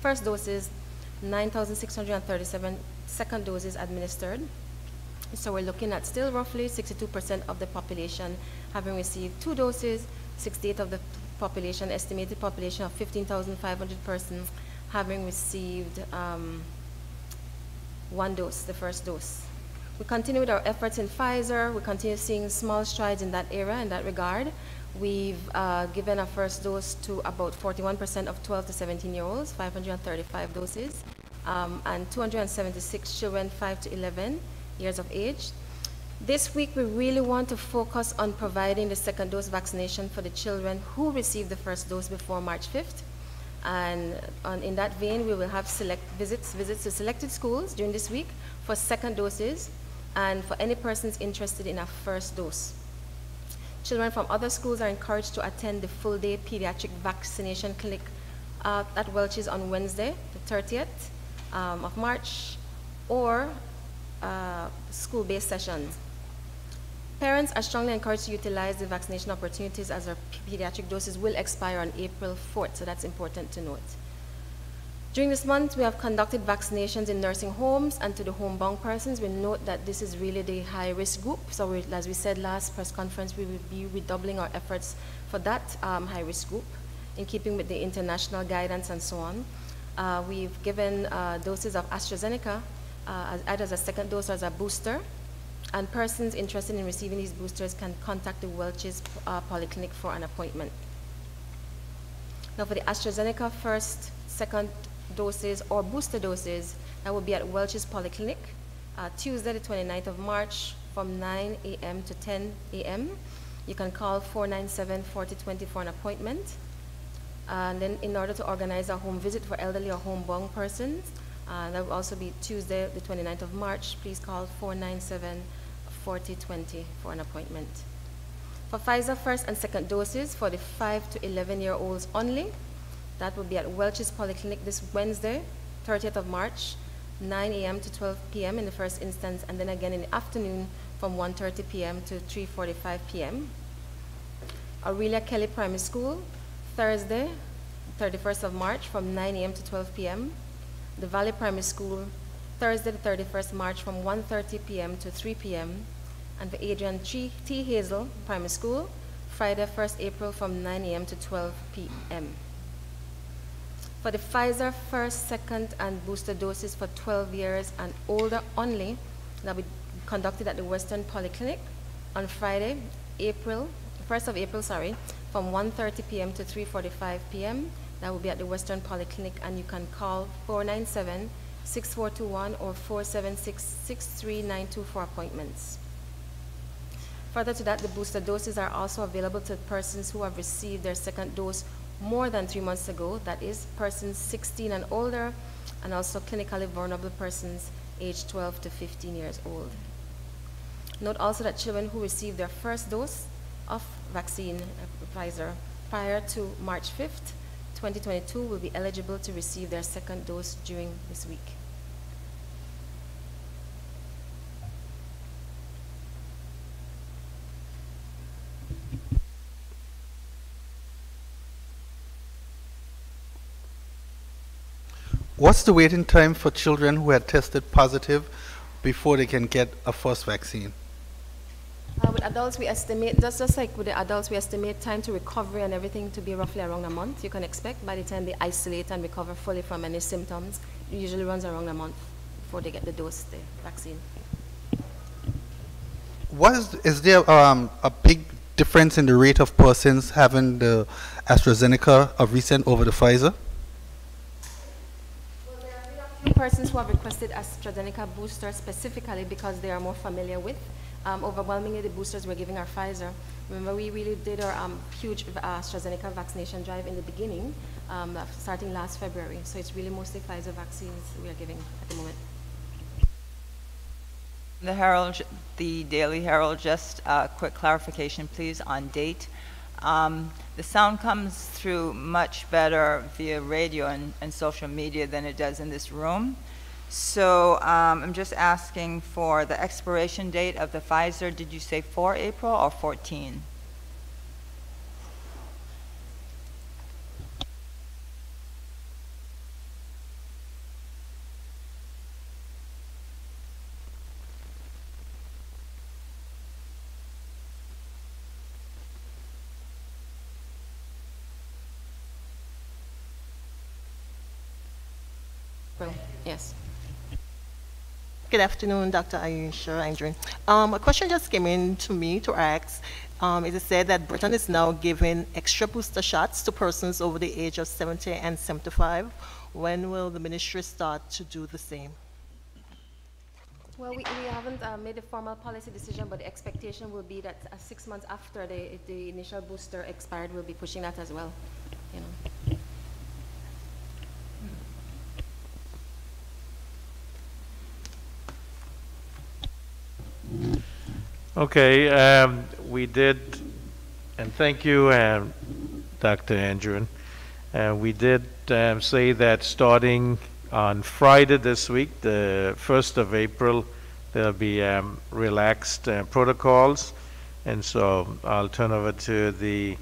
first doses, 9,637 second doses administered. So we're looking at still roughly 62% of the population having received 2 doses, 68% of the population, estimated population of 15,500 persons, having received 1 dose, the first dose. We continue with our efforts in Pfizer. We continue seeing small strides in that area, in that regard. We've given a first dose to about 41% of 12 to 17-year-olds, 535 doses, and 276 children 5 to 11 years of age. This week, we really want to focus on providing the second dose vaccination for the children who received the first dose before March 5th. And in that vein, we will have visits to selected schools during this week for second doses and for any persons interested in a first dose. Children from other schools are encouraged to attend the full-day pediatric vaccination clinic at Welch's on Wednesday, the 30th of March, or school-based sessions. Parents are strongly encouraged to utilize the vaccination opportunities as our pediatric doses will expire on April 4th, so that's important to note. During this month, we have conducted vaccinations in nursing homes and to the homebound persons. We note that this is really the high-risk group, so as we said last press conference, we will be redoubling our efforts for that high-risk group in keeping with the international guidance and so on. We've given doses of AstraZeneca either as a second dose or as a booster. And persons interested in receiving these boosters can contact the Welch's Polyclinic for an appointment. Now for the AstraZeneca first, second doses or booster doses, that will be at Welch's Polyclinic, Tuesday the 29th of March from 9 a.m. to 10 a.m. You can call 497-4020 for an appointment. And then in order to organize a home visit for elderly or homebound persons, that will also be Tuesday, the 29th of March. Please call 497-4020 for an appointment. For Pfizer first and second doses for the 5 to 11-year-olds only, that will be at Welch's Polyclinic this Wednesday, 30th of March, 9 a.m. to 12 p.m. in the first instance, and then again in the afternoon from 1:30 p.m. to 3:45 p.m. Aurelia Kelly Primary School, Thursday, 31st of March from 9 a.m. to 12 p.m. The Valley Primary School, Thursday the 31st March from 1:30 p.m. to 3 p.m. And for Adrian T. Hazel Primary School, Friday 1st April from 9 a.m. to 12 p.m. For the Pfizer first, second, and booster doses for 12 years and older only, that will be conducted at the Western Polyclinic on Friday, 1st of April, from 1:30 p.m. to 3:45 p.m. That will be at the Western Polyclinic, and you can call 497-6421 or 476-6392 for appointments. Further to that, the booster doses are also available to persons who have received their second dose more than 3 months ago, that is, persons 16 and older, and also clinically vulnerable persons aged 12 to 15 years old. Note also that children who received their first dose of vaccine, Pfizer, prior to March 5th, 2022 will be eligible to receive their second dose during this week. What's the waiting time for children who had tested positive before they can get a first vaccine? With adults, we estimate, just like with the adults, we estimate time to recovery and everything to be roughly around a month. You can expect by the time they isolate and recover fully from any symptoms, it usually runs around a month before they get the dose, the vaccine. Is there a big difference in the rate of persons having the AstraZeneca of recent over the Pfizer? Well, there have been a few persons who have requested AstraZeneca booster specifically because they are more familiar with. Overwhelmingly, the boosters we're giving are Pfizer. Remember, we really did our huge AstraZeneca vaccination drive in the beginning, starting last February. So it's really mostly Pfizer vaccines we are giving at the moment. The Herald, the Daily Herald, just a quick clarification, please, on date. The sound comes through much better via radio and social media than it does in this room. So I'm just asking for the expiration date of the Pfizer. Did you say 4 April or 14? Well, yes. Good afternoon, Dr. Ayesha Andrew. A question just came in to me to ask. It is said that Britain is now giving extra booster shots to persons over the age of 70 and 75. When will the ministry start to do the same? Well, we haven't made a formal policy decision, but the expectation will be that 6 months after the initial booster expired, we'll be pushing that as well. You know. Okay, we did, and thank you, Dr. Andrew. We did say that starting on Friday this week, the 1st of April, there'll be relaxed protocols. And so I'll turn over to the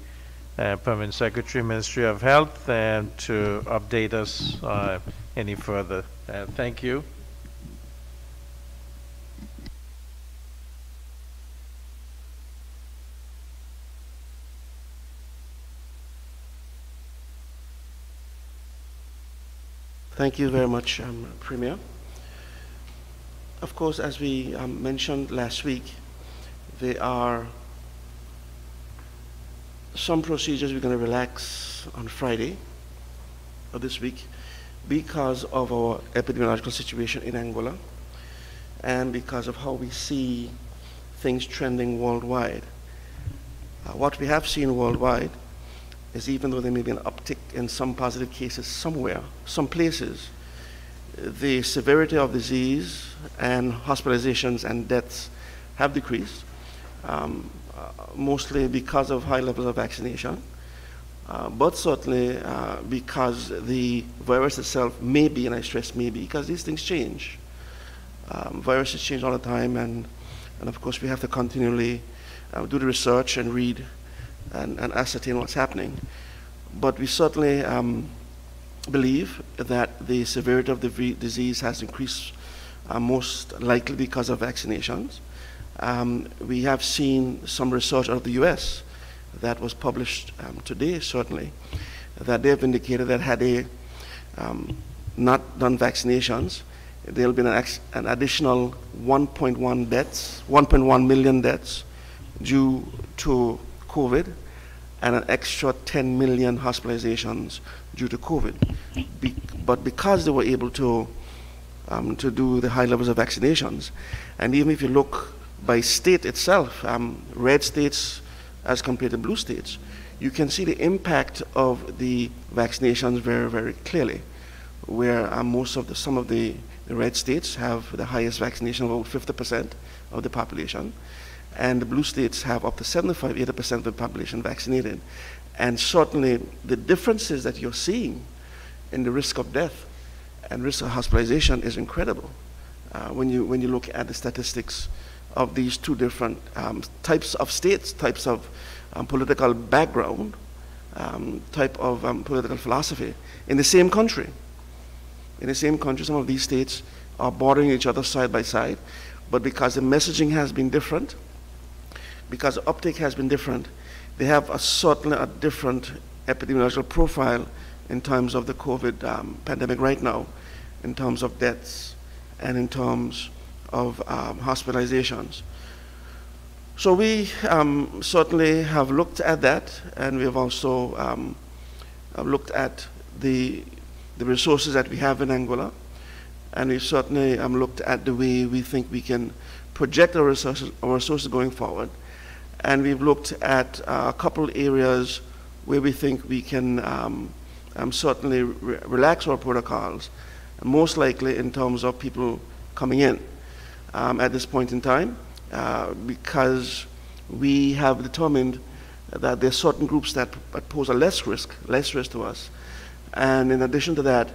Permanent Secretary, Ministry of Health, to update us any further. Thank you. Thank you very much, Premier. Of course, as we mentioned last week, there are some procedures we're going to relax on Friday of this week because of our epidemiological situation in Anguilla and because of how we see things trending worldwide. What we have seen worldwide is, even though there may be an uptick in some positive cases somewhere, some places, the severity of disease and hospitalizations and deaths have decreased, mostly because of high levels of vaccination, but certainly because the virus itself may be, and I stress may be, because these things change. Viruses change all the time, and of course we have to continually do the research and read and ascertain what's happening. But we certainly believe that the severity of the disease has increased, most likely because of vaccinations. We have seen some research out of the US that was published today, certainly, that they have indicated that had they not done vaccinations, there will be an additional 1.1 million deaths due to COVID, and an extra 10 million hospitalizations due to COVID. But because they were able to do the high levels of vaccinations, and even if you look by state itself, red states as compared to blue states, you can see the impact of the vaccinations very, very clearly, where some of the red states have the highest vaccination of about 50% of the population, and the blue states have up to 75–80% of the population vaccinated. And certainly the differences that you're seeing in the risk of death and risk of hospitalization is incredible when you look at the statistics of these two different types of states, types of political background, type of political philosophy in the same country. In the same country, some of these states are bordering each other side by side, but because the messaging has been different, because the uptake has been different, they have certainly a different epidemiological profile in terms of the COVID pandemic right now, in terms of deaths and in terms of hospitalizations. So we certainly have looked at that, and we have also looked at the resources that we have in Anguilla, and we've certainly looked at the way we think we can project our resources going forward. And we've looked at a couple areas where we think we can certainly relax our protocols, most likely in terms of people coming in at this point in time, because we have determined that there are certain groups that pose a less risk to us. And in addition to that,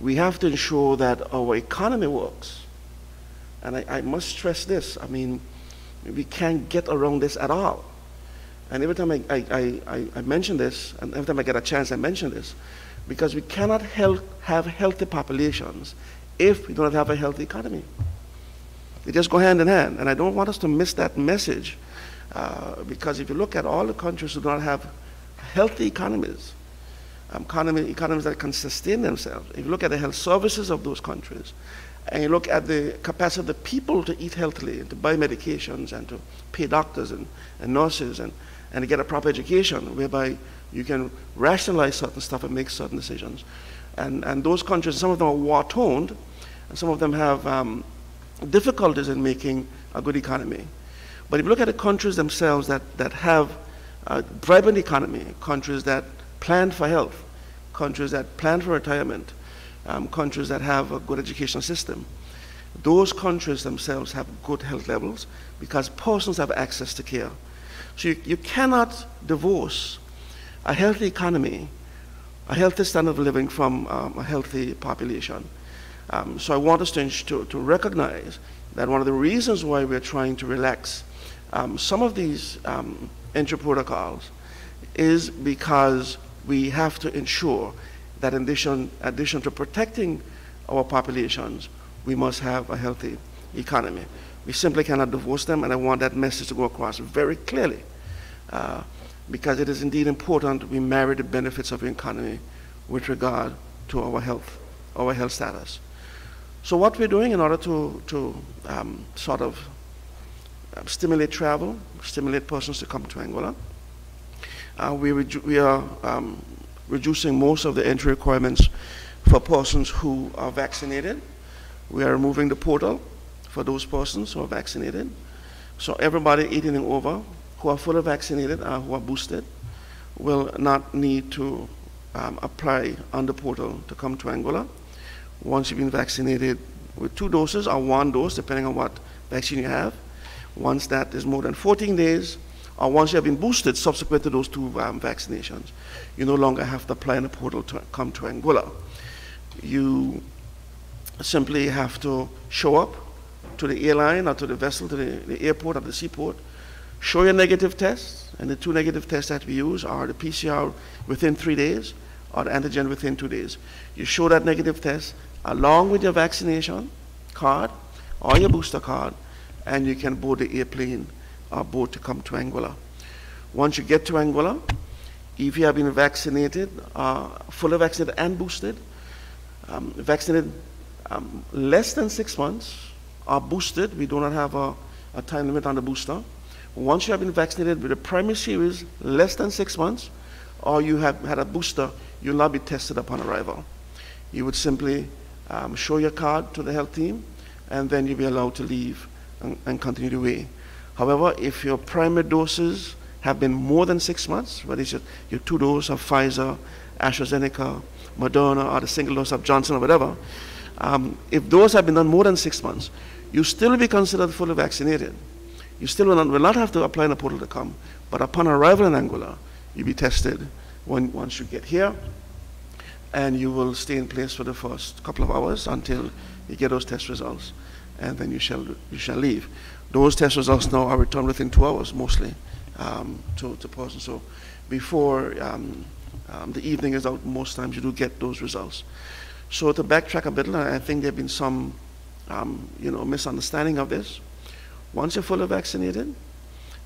we have to ensure that our economy works. And I must stress this. I mean, we can't get around this at all. And every time I mention this, and every time I get a chance I mention this, because we cannot have healthy populations if we don't have a healthy economy. They just go hand in hand, and I don't want us to miss that message, because if you look at all the countries who do not have healthy economies, economies that can sustain themselves. If you look at the health services of those countries, and you look at the capacity of the people to eat healthily, and to buy medications, and to pay doctors and nurses, and to get a proper education, whereby you can rationalize certain stuff and make certain decisions. And those countries, some of them are war-torn, and some of them have difficulties in making a good economy. But if you look at the countries themselves that have a vibrant economy, countries that plan for health, countries that plan for retirement, countries that have a good education system, those countries themselves have good health levels because persons have access to care. So you cannot divorce a healthy economy, a healthy standard of living from a healthy population. So I want us to recognize that one of the reasons why we're trying to relax some of these entry protocols is because we have to ensure that in addition to protecting our populations, we must have a healthy economy. We simply cannot divorce them, and I want that message to go across very clearly, because it is indeed important we marry the benefits of the economy with regard to our health status. So what we're doing in order to sort of stimulate travel, stimulate persons to come to Anguilla, we are reducing most of the entry requirements for persons who are vaccinated. We are removing the portal for those persons who are vaccinated. So everybody 18 and over who are fully vaccinated or who are boosted will not need to apply on the portal to come to Anguilla. Once you've been vaccinated with 2 doses or 1 dose, depending on what vaccine you have, once that is more than 14 days, or once you have been boosted subsequent to those 2 vaccinations, you no longer have to apply in the portal to come to Anguilla. You simply have to show up to the airline or to the vessel, to the airport or the seaport, show your negative tests, and the 2 negative tests that we use are the PCR within 3 days or the antigen within 2 days. You show that negative test along with your vaccination card or your booster card, and you can board the airplane or boat to come to Anguilla. Once you get to Anguilla, if you have been vaccinated, fully vaccinated and boosted, vaccinated less than 6 months, or boosted, we do not have a time limit on the booster. Once you have been vaccinated with a primary series less than 6 months, or you have had a booster, you'll not be tested upon arrival. You would simply show your card to the health team, and then you'll be allowed to leave and continue the way. However, if your primary doses have been more than 6 months, whether it's your 2 doses of Pfizer, AstraZeneca, Moderna, or the single dose of Johnson or whatever, if those have been done more than 6 months, you still will be considered fully vaccinated. You still will not have to apply in a portal to come, but upon arrival in Anguilla, you'll be tested once you get here, and you will stay in place for the first couple of hours until you get those test results, and then you shall leave. Those test results now are returned within 2 hours, mostly, to persons. So before the evening is out, most times you do get those results. So to backtrack a bit, I think there have been some misunderstanding of this. Once you're fully vaccinated,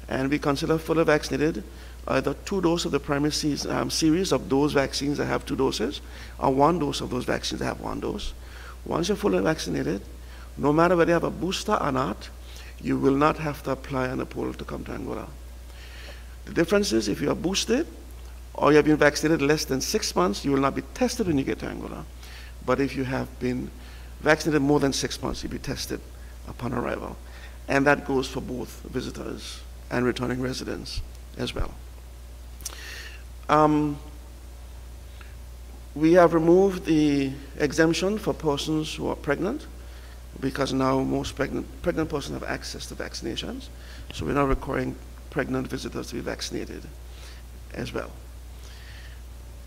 and we consider fully vaccinated either 2 doses of the primary series of those vaccines that have 2 doses, or 1 dose of those vaccines that have 1 dose. Once you're fully vaccinated, no matter whether you have a booster or not, you will not have to apply on a portal to come to Anguilla. The difference is if you are boosted or you have been vaccinated less than 6 months, you will not be tested when you get to Anguilla. But if you have been vaccinated more than 6 months, you'll be tested upon arrival. And that goes for both visitors and returning residents as well. We have removed the exemption for persons who are pregnant, because now most pregnant persons have access to vaccinations. So we're now requiring pregnant visitors to be vaccinated as well.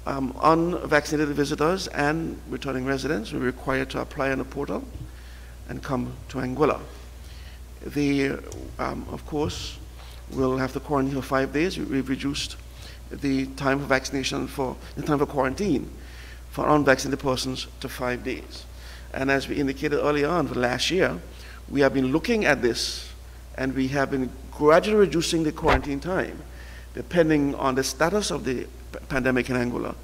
Unvaccinated visitors and returning residents will be required to apply on the portal and come to Anguilla. They, of course, will have to quarantine for 5 days. We've reduced the time for vaccination the time for quarantine for unvaccinated persons to 5 days. And as we indicated earlier on, for last year, we have been looking at this, and we have been gradually reducing the quarantine time, depending on the status of the pandemic in Anguilla.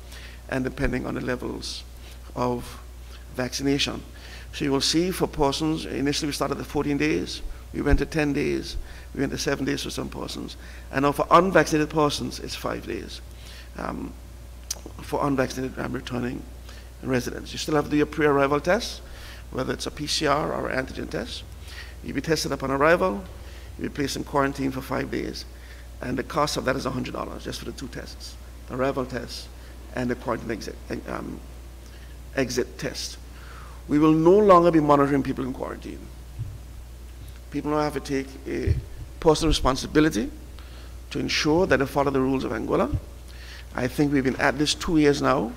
and depending on the levels of vaccination. So you will see for persons, initially we started at 14 days, we went to 10 days, we went to 7 days for some persons, and now for unvaccinated persons, it's 5 days. For unvaccinated returning residents. You still have to do your pre-arrival test, whether it's a PCR or an antigen test. You'll be tested upon arrival, you'll be placed in quarantine for 5 days, and the cost of that is $100 just for the 2 tests, the arrival test and the quarantine exit test. We will no longer be monitoring people in quarantine. People now have to take a personal responsibility to ensure that they follow the rules of Anguilla. I think we've been at this 2 years now.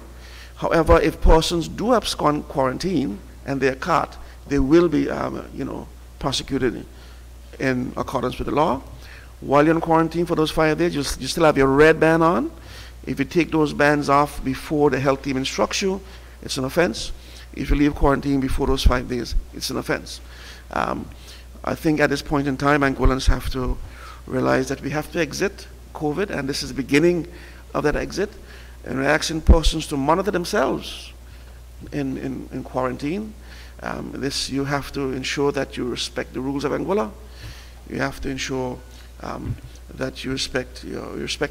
However, if persons do abscond quarantine and they're caught, they will be prosecuted in accordance with the law. While you're in quarantine for those 5 days, you still have your red band on. If you take those bands off before the health team instructs you, it's an offense. If you leave quarantine before those 5 days, it's an offense. I think at this point in time, Anguillans have to realize that we have to exit COVID, and this is the beginning of that exit. And we're asking persons to monitor themselves in quarantine. You have to ensure that you respect the rules of Anguilla. You have to ensure that you respect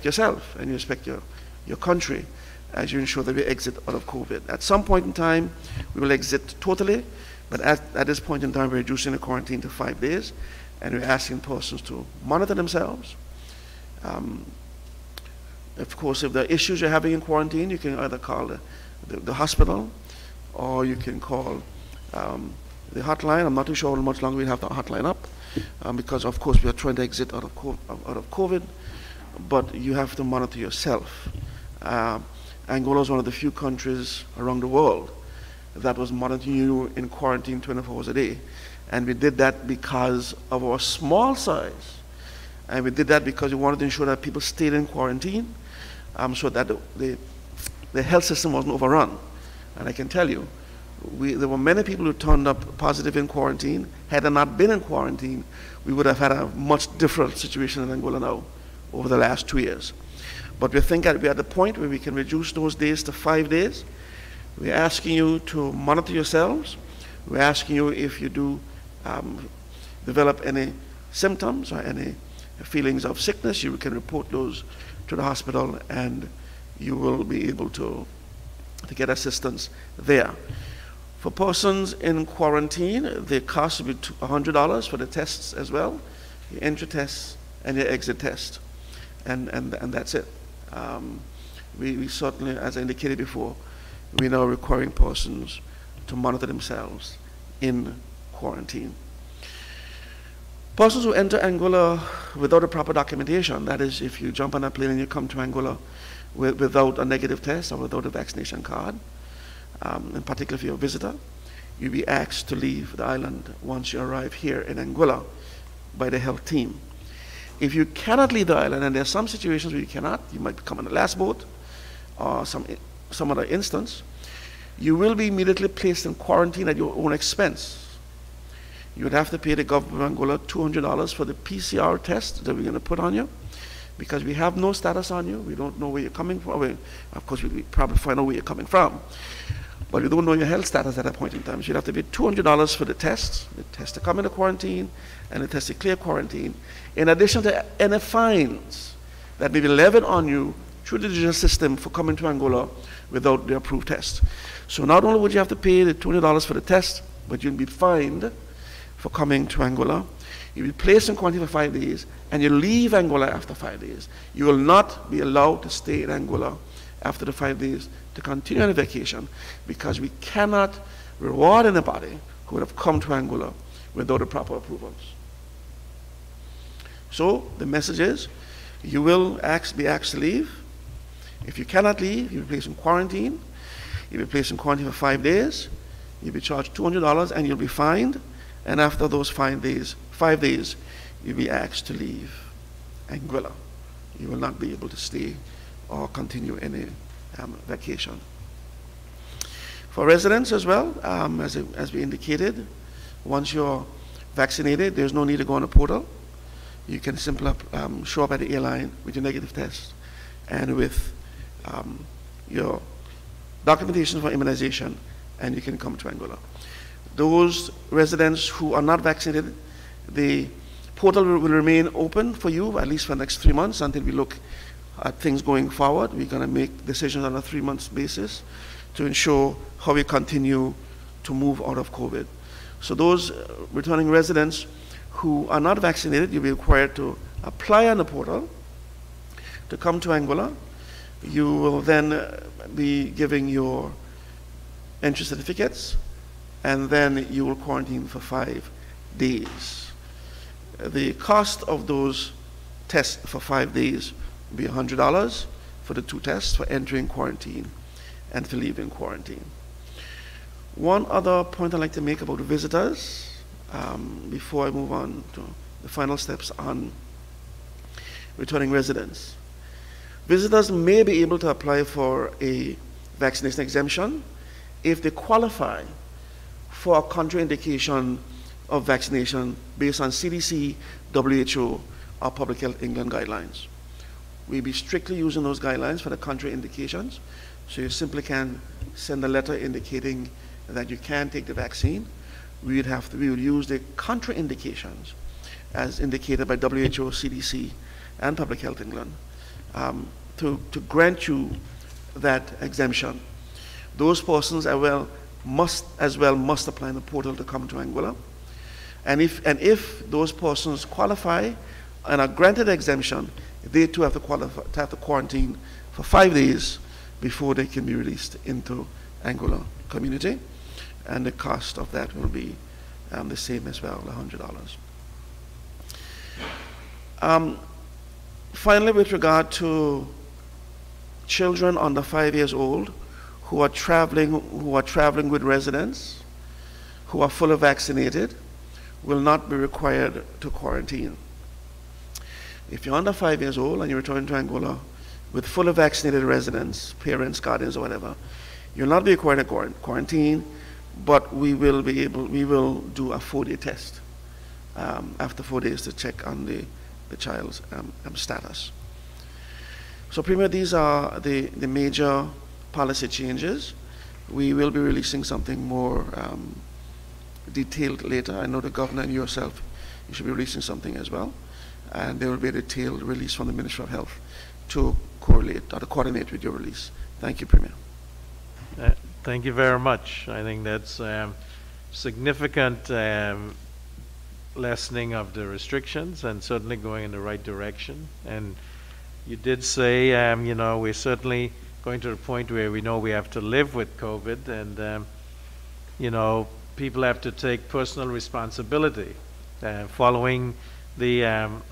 yourself and you respect your country as you ensure that we exit out of COVID. At some point in time, we will exit totally, but at this point in time, we're reducing the quarantine to 5 days, and we're asking persons to monitor themselves. Of course, if there are issues you're having in quarantine, you can either call the hospital, or you can call the hotline. I'm not too sure how much longer we'll have the hotline up, because of course we are trying to exit out of COVID, but you have to monitor yourself. Angola is one of the few countries around the world that was monitoring you in quarantine 24 hours a day. And we did that because of our small size. And we did that because we wanted to ensure that people stayed in quarantine so that the health system wasn't overrun. And I can tell you, there were many people who turned up positive in quarantine. Had they not been in quarantine, we would have had a much different situation in Angola now over the last 2 years. But we think that we're at the point where we can reduce those days to 5 days. We're asking you to monitor yourselves. We're asking you if you do develop any symptoms or any feelings of sickness, you can report those to the hospital and you will be able to get assistance there. For persons in quarantine, the cost will be $100 for the tests as well, your entry test and your exit test, and that's it. We certainly, as I indicated before, we're now requiring persons to monitor themselves in quarantine. Persons who enter Angola without a proper documentation, that is, if you jump on a plane and you come to Angola without a negative test or without a vaccination card, in particular if you're a visitor, you'll be asked to leave the island once you arrive here in Anguilla by the health team. If you cannot leave the island, and there are some situations where you cannot, you might come on the last boat or some other instance, you will be immediately placed in quarantine at your own expense. You would have to pay the government of Angola $200 for the PCR test that we're going to put on you, because we have no status on you. We don't know where you're coming from. Well, of course, we probably find out where you're coming from, but we don't know your health status at that point in time. So you'd have to pay $200 for the test to come into quarantine, and the test to clear quarantine, in addition to any fines that may be levied on you through the judicial system for coming to Angola without the approved test. So not only would you have to pay the $200 for the test, but you'll be fined for coming to Angola. You'll be placed in quarantine for 5 days, and you leave Angola after 5 days. You will not be allowed to stay in Angola after the 5 days to continue on a vacation, because we cannot reward anybody who would have come to Angola without the proper approvals. So the message is, you will be asked to leave. If you cannot leave, you'll be placed in quarantine. You'll be placed in quarantine for 5 days. You'll be charged $200 and you'll be fined. And after those 5 days, you'll be asked to leave Anguilla. You will not be able to stay or continue any vacation. For residents as well, as we indicated, once you're vaccinated, there's no need to go on a portal. You can simply show up at the airline with your negative test and with your documentation for immunization, and you can come to Anguilla. Those residents who are not vaccinated, the portal will remain open for you at least for the next 3 months until we look at things going forward. We're going to make decisions on a 3-month basis to ensure how we continue to move out of COVID. So those returning residents who are not vaccinated, you'll be required to apply on the portal to come to Anguilla. You will then be giving your entry certificates, and then you will quarantine for 5 days. The cost of those tests for 5 days will be $100 for the 2 tests for entering quarantine and for leaving quarantine. One other point I'd like to make about visitors before I move on to the final steps on returning residents. Visitors may be able to apply for a vaccination exemption if they qualify for a contraindication of vaccination based on CDC, WHO, or Public Health England guidelines. We'll be strictly using those guidelines for the contraindications, so you simply can send a letter indicating that you can take the vaccine. We would use the contraindications as indicated by WHO, CDC, and Public Health England to grant you that exemption. Those persons must apply in the portal to come to Anguilla. And if those persons qualify and are granted exemption, they too have to quarantine for 5 days before they can be released into Anguilla community. And the cost of that will be the same as well, $100. Finally, with regard to children under 5 years old who are traveling with residents who are fully vaccinated will not be required to quarantine. If you're under 5 years old and you return to Anguilla with fully vaccinated residents, parents, guardians, or whatever, you'll not be required to quarantine, but we will do a 4-day test after 4 days to check on the child's status. So Premier, these are the major policy changes. We will be releasing something more detailed later. I know the Governor and yourself, you should be releasing something as well. And there will be a detailed release from the Ministry of Health to correlate or to coordinate with your release. Thank you, Premier. Thank you very much. I think that's significant lessening of the restrictions and certainly going in the right direction. And you did say, you know, we're certainly going to the point where we know we have to live with COVID, and you know, people have to take personal responsibility, following the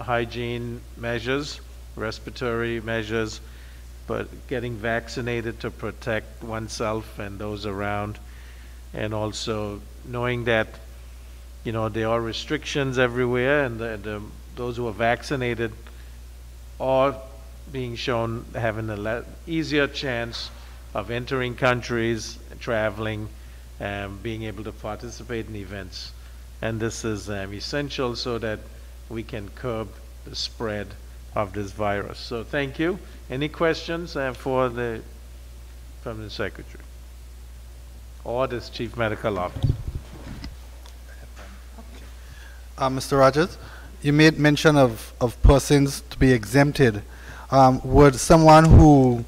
hygiene measures, respiratory measures, but getting vaccinated to protect oneself and those around, and also knowing that, you know, there are restrictions everywhere, and those who are vaccinated are being shown having an easier chance of entering countries, traveling, being able to participate in events. And this is essential so that we can curb the spread of this virus. So thank you. Any questions from the Secretary or the Chief Medical Officer? Mr. Rogers, you made mention of persons to be exempted. Would someone who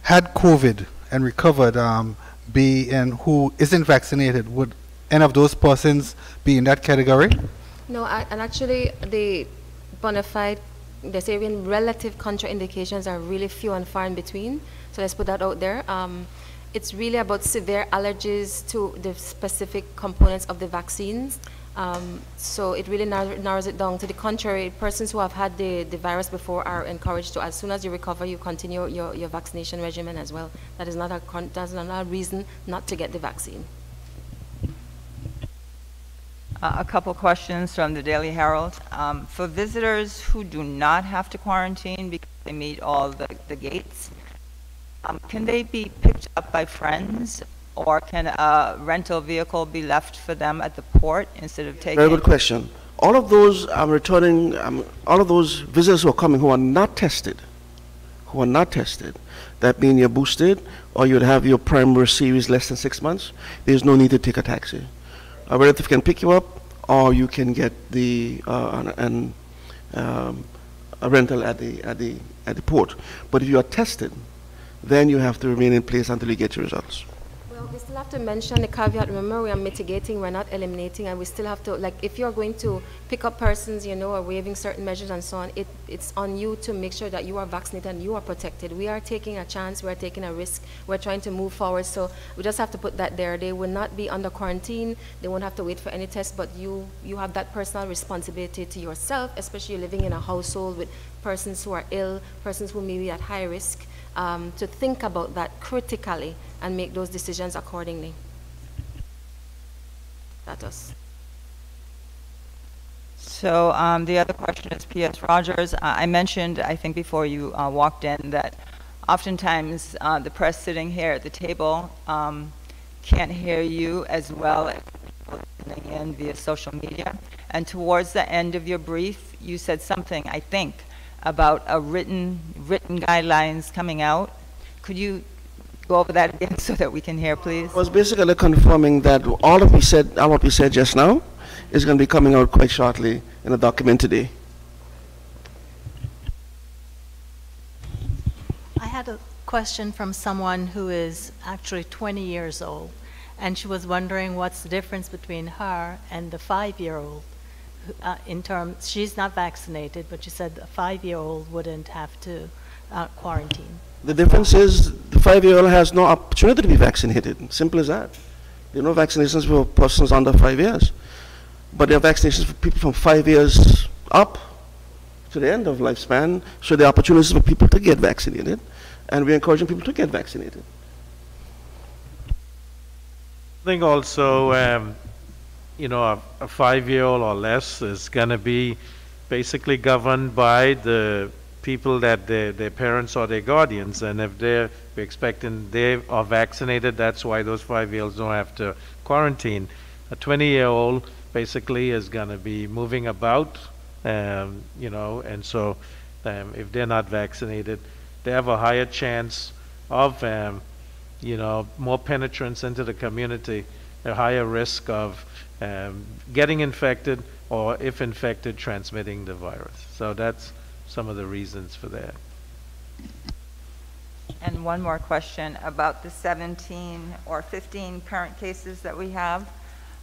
had COVID and recovered and who isn't vaccinated, would any of those persons be in that category? No, and actually the bona fide, they say when relative contraindications are really few and far in between. So let's put that out there. It's really about severe allergies to the specific components of the vaccines. So it really narrows it down. To the contrary, persons who have had the virus before are encouraged to, as soon as you recover, you continue your vaccination regimen as well. That is not a reason not to get the vaccine. A couple questions from the Daily Herald. For visitors who do not have to quarantine because they meet all the gates, can they be picked up by friends, or can a rental vehicle be left for them at the port instead of taking? Very good question. All of those returning, all of those visitors who are coming who are not tested, who are not tested, that means you're boosted or you'd have your primary series less than 6 months, there's no need to take a taxi. A relative can pick you up, or you can get the a rental at the port. But if you are tested, then you have to remain in place until you get your results. Well, we still have to mention the caveat. Remember, we are mitigating, we're not eliminating, and we still have to, like, if you're going to pick up persons, you know, or waiving certain measures and so on, it's on you to make sure that you are vaccinated and you are protected. We are taking a chance, we're taking a risk, we're trying to move forward, so we just have to put that there. They will not be under quarantine, they won't have to wait for any test, but you have that personal responsibility to yourself, especially living in a household with persons who are ill, persons who may be at high risk, to think about that critically and make those decisions accordingly. That's us. So the other question is P.S. Rogers. I mentioned, I think before you walked in, that oftentimes the press sitting here at the table can't hear you as well as people listening in via social media. And towards the end of your brief, you said something, I think, about a written guidelines coming out. Could you go over that again so that we can hear, please? I was basically confirming that all of what we said just now is going to be coming out quite shortly in a document today. I had a question from someone who is actually 20 years old, and she was wondering what's the difference between her and the 5-year-old. In terms, she's not vaccinated, but she said a 5-year-old wouldn't have to quarantine. The difference is the 5-year-old has no opportunity to be vaccinated. Simple as that. There are no vaccinations for persons under 5 years. But there are vaccinations for people from 5 years up to the end of lifespan. So there are opportunities for people to get vaccinated. And we're encouraging people to get vaccinated. I think also, you know, a 5-year-old or less is going to be basically governed by the people that their parents or their guardians, and if we're expecting they are vaccinated, that's why those 5-year-olds don't have to quarantine. A 20-year-old basically is going to be moving about, you know, and so if they're not vaccinated, they have a higher chance of, you know, more penetrance into the community, a higher risk of getting infected, or if infected, transmitting the virus. So that's some of the reasons for that. And one more question about the 17 or 15 current cases that we have.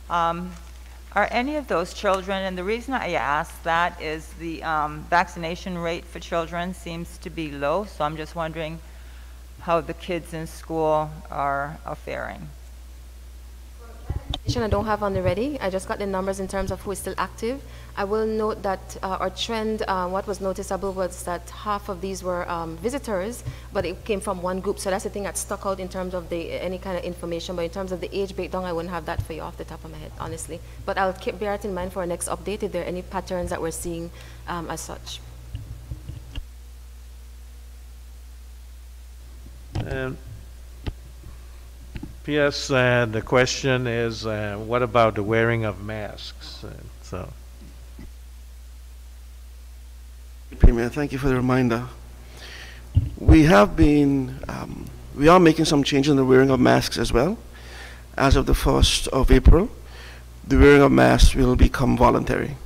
Are any of those children, and the reason I ask that is the vaccination rate for children seems to be low, so I'm just wondering how the kids in school are faring. I don't have on the ready. I just got the numbers in terms of who is still active. I will note that our trend, what was noticeable was that half of these were visitors, but it came from one group. So that's the thing that stuck out in terms of any kind of information. But in terms of the age breakdown, I wouldn't have that for you off the top of my head, honestly. But I'll bear it in mind for our next update if there are any patterns that we're seeing as such. P.S. The question is, what about the wearing of masks? So. Premier, thank you for the reminder. We have been, we are making some changes in the wearing of masks as well. As of the 1st of April, the wearing of masks will become voluntary.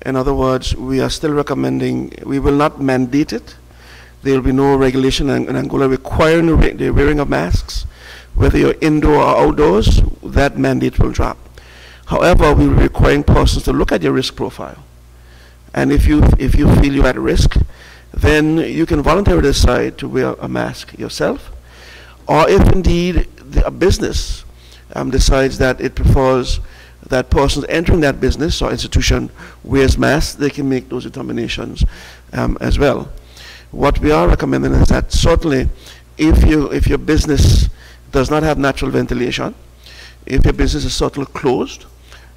In other words, we are still recommending, we will not mandate it. There will be no regulation in Angola requiring the wearing of masks. Whether you're indoor or outdoors, that mandate will drop. However, we will be requiring persons to look at your risk profile. And if you feel you're at risk, then you can voluntarily decide to wear a mask yourself. Or if indeed a business decides that it prefers that persons entering that business or institution wears masks, they can make those determinations as well. What we are recommending is that certainly if your business does not have natural ventilation, if your business is certainly closed,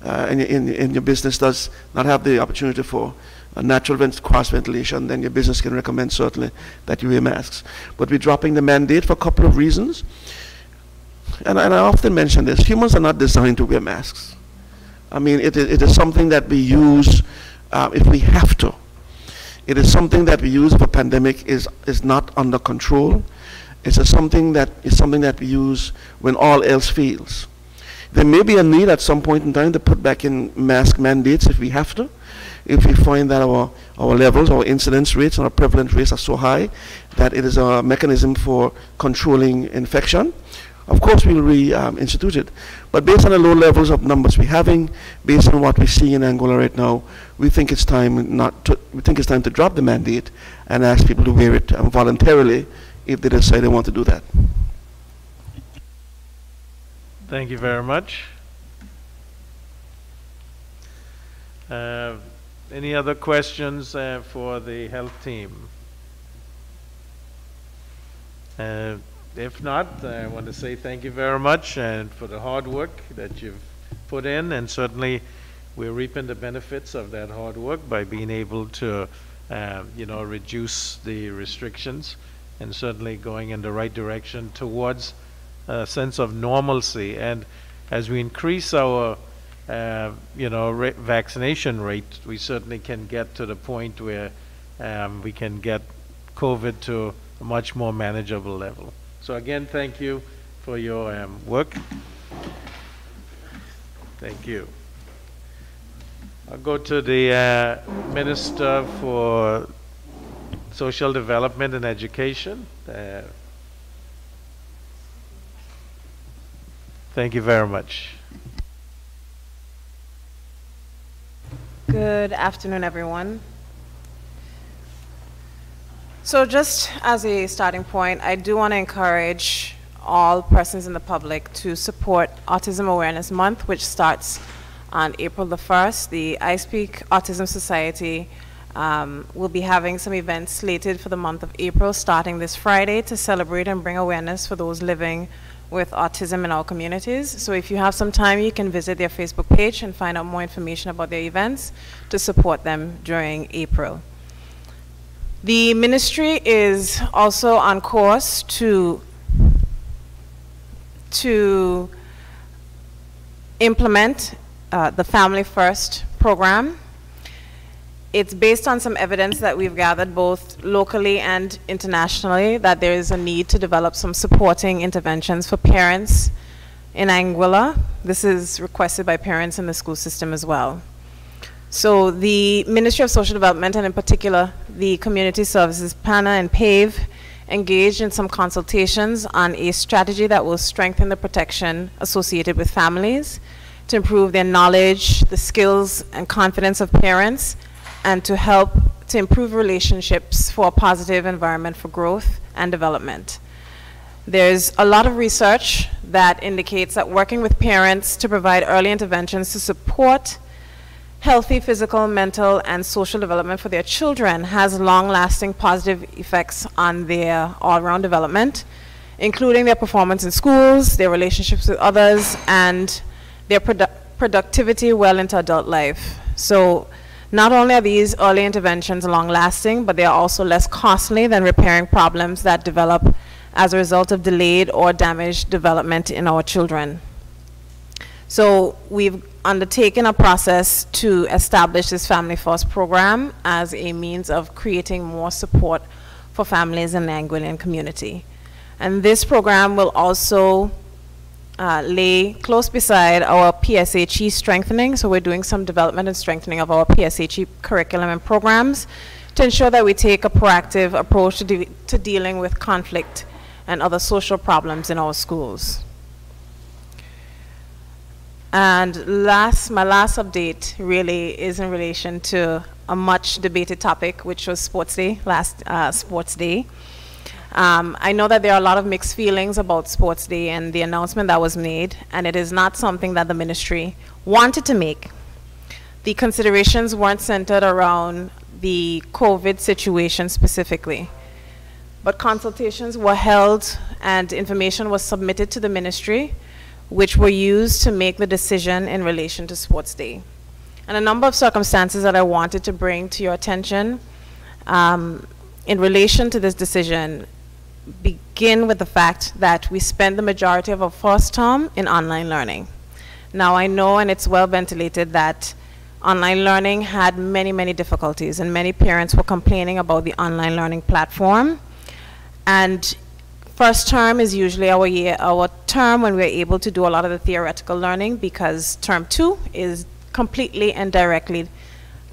and your business does not have the opportunity for a natural cross ventilation, then your business can recommend certainly that you wear masks. But we're dropping the mandate for a couple of reasons. And I often mention this, humans are not designed to wear masks. I mean, it is something that we use if we have to. It is something that we use if a pandemic is not under control. It's something that we use when all else fails. There may be a need at some point in time to put back in mask mandates if we have to, if we find that our levels, our incidence rates, and our prevalence rates are so high that it is a mechanism for controlling infection. Of course, we'll reinstitute it. But based on the low levels of numbers we're having, based on what we see in Angola right now, we think it's time to drop the mandate and ask people to wear it voluntarily if they decide they want to do that. Thank you very much. Any other questions for the health team? If not, I want to say thank you very much and for the hard work that you've put in, and certainly we're reaping the benefits of that hard work by being able to reduce the restrictions and certainly going in the right direction towards a sense of normalcy. And as we increase our vaccination rate, we certainly can get to the point where we can get COVID to a much more manageable level. So again, thank you for your work. Thank you. I'll go to the Minister for Social Development and Education. Thank you very much. Good afternoon, everyone. So just as a starting point, I do want to encourage all persons in the public to support Autism Awareness Month, which starts on April the 1st. The I Speak Autism Society will be having some events slated for the month of April, starting this Friday, to celebrate and bring awareness for those living with autism in our communities. So if you have some time, you can visit their Facebook page and find out more information about their events to support them during April. The ministry is also on course to implement the Family First program. It's based on some evidence that we've gathered both locally and internationally that there is a need to develop some supporting interventions for parents in Anguilla. This is requested by parents in the school system as well. So the Ministry of Social Development, and in particular the Community Services, PANA and PAVE, engaged in some consultations on a strategy that will strengthen the protection associated with families, to improve their knowledge, the skills and confidence of parents, and to help to improve relationships for a positive environment for growth and development. There's a lot of research that indicates that working with parents to provide early interventions to support healthy physical, mental, and social development for their children has long-lasting positive effects on their all-round development, including their performance in schools, their relationships with others, and their productivity well into adult life. So not only are these early interventions long-lasting, but they are also less costly than repairing problems that develop as a result of delayed or damaged development in our children. So we've undertaken a process to establish this Family First program as a means of creating more support for families in the Anguillan community. And this program will also lay close beside our PSHE strengthening. So we're doing some development and strengthening of our PSHE curriculum and programs to ensure that we take a proactive approach to dealing with conflict and other social problems in our schools. And my last update really is in relation to a much debated topic, which was Sports Day, last Sports Day. I know that there are a lot of mixed feelings about Sports Day and the announcement that was made, and it is not something that the ministry wanted to make. The considerations weren't centered around the COVID situation specifically, but consultations were held and information was submitted to the ministry, which were used to make the decision in relation to Sports Day. And a number of circumstances that I wanted to bring to your attention in relation to this decision begin with the fact that we spent the majority of our first term in online learning. Now I know, and it's well ventilated, that online learning had many, many difficulties, and many parents were complaining about the online learning platform. And first term is usually our term when we're able to do a lot of the theoretical learning, because term 2 is completely and directly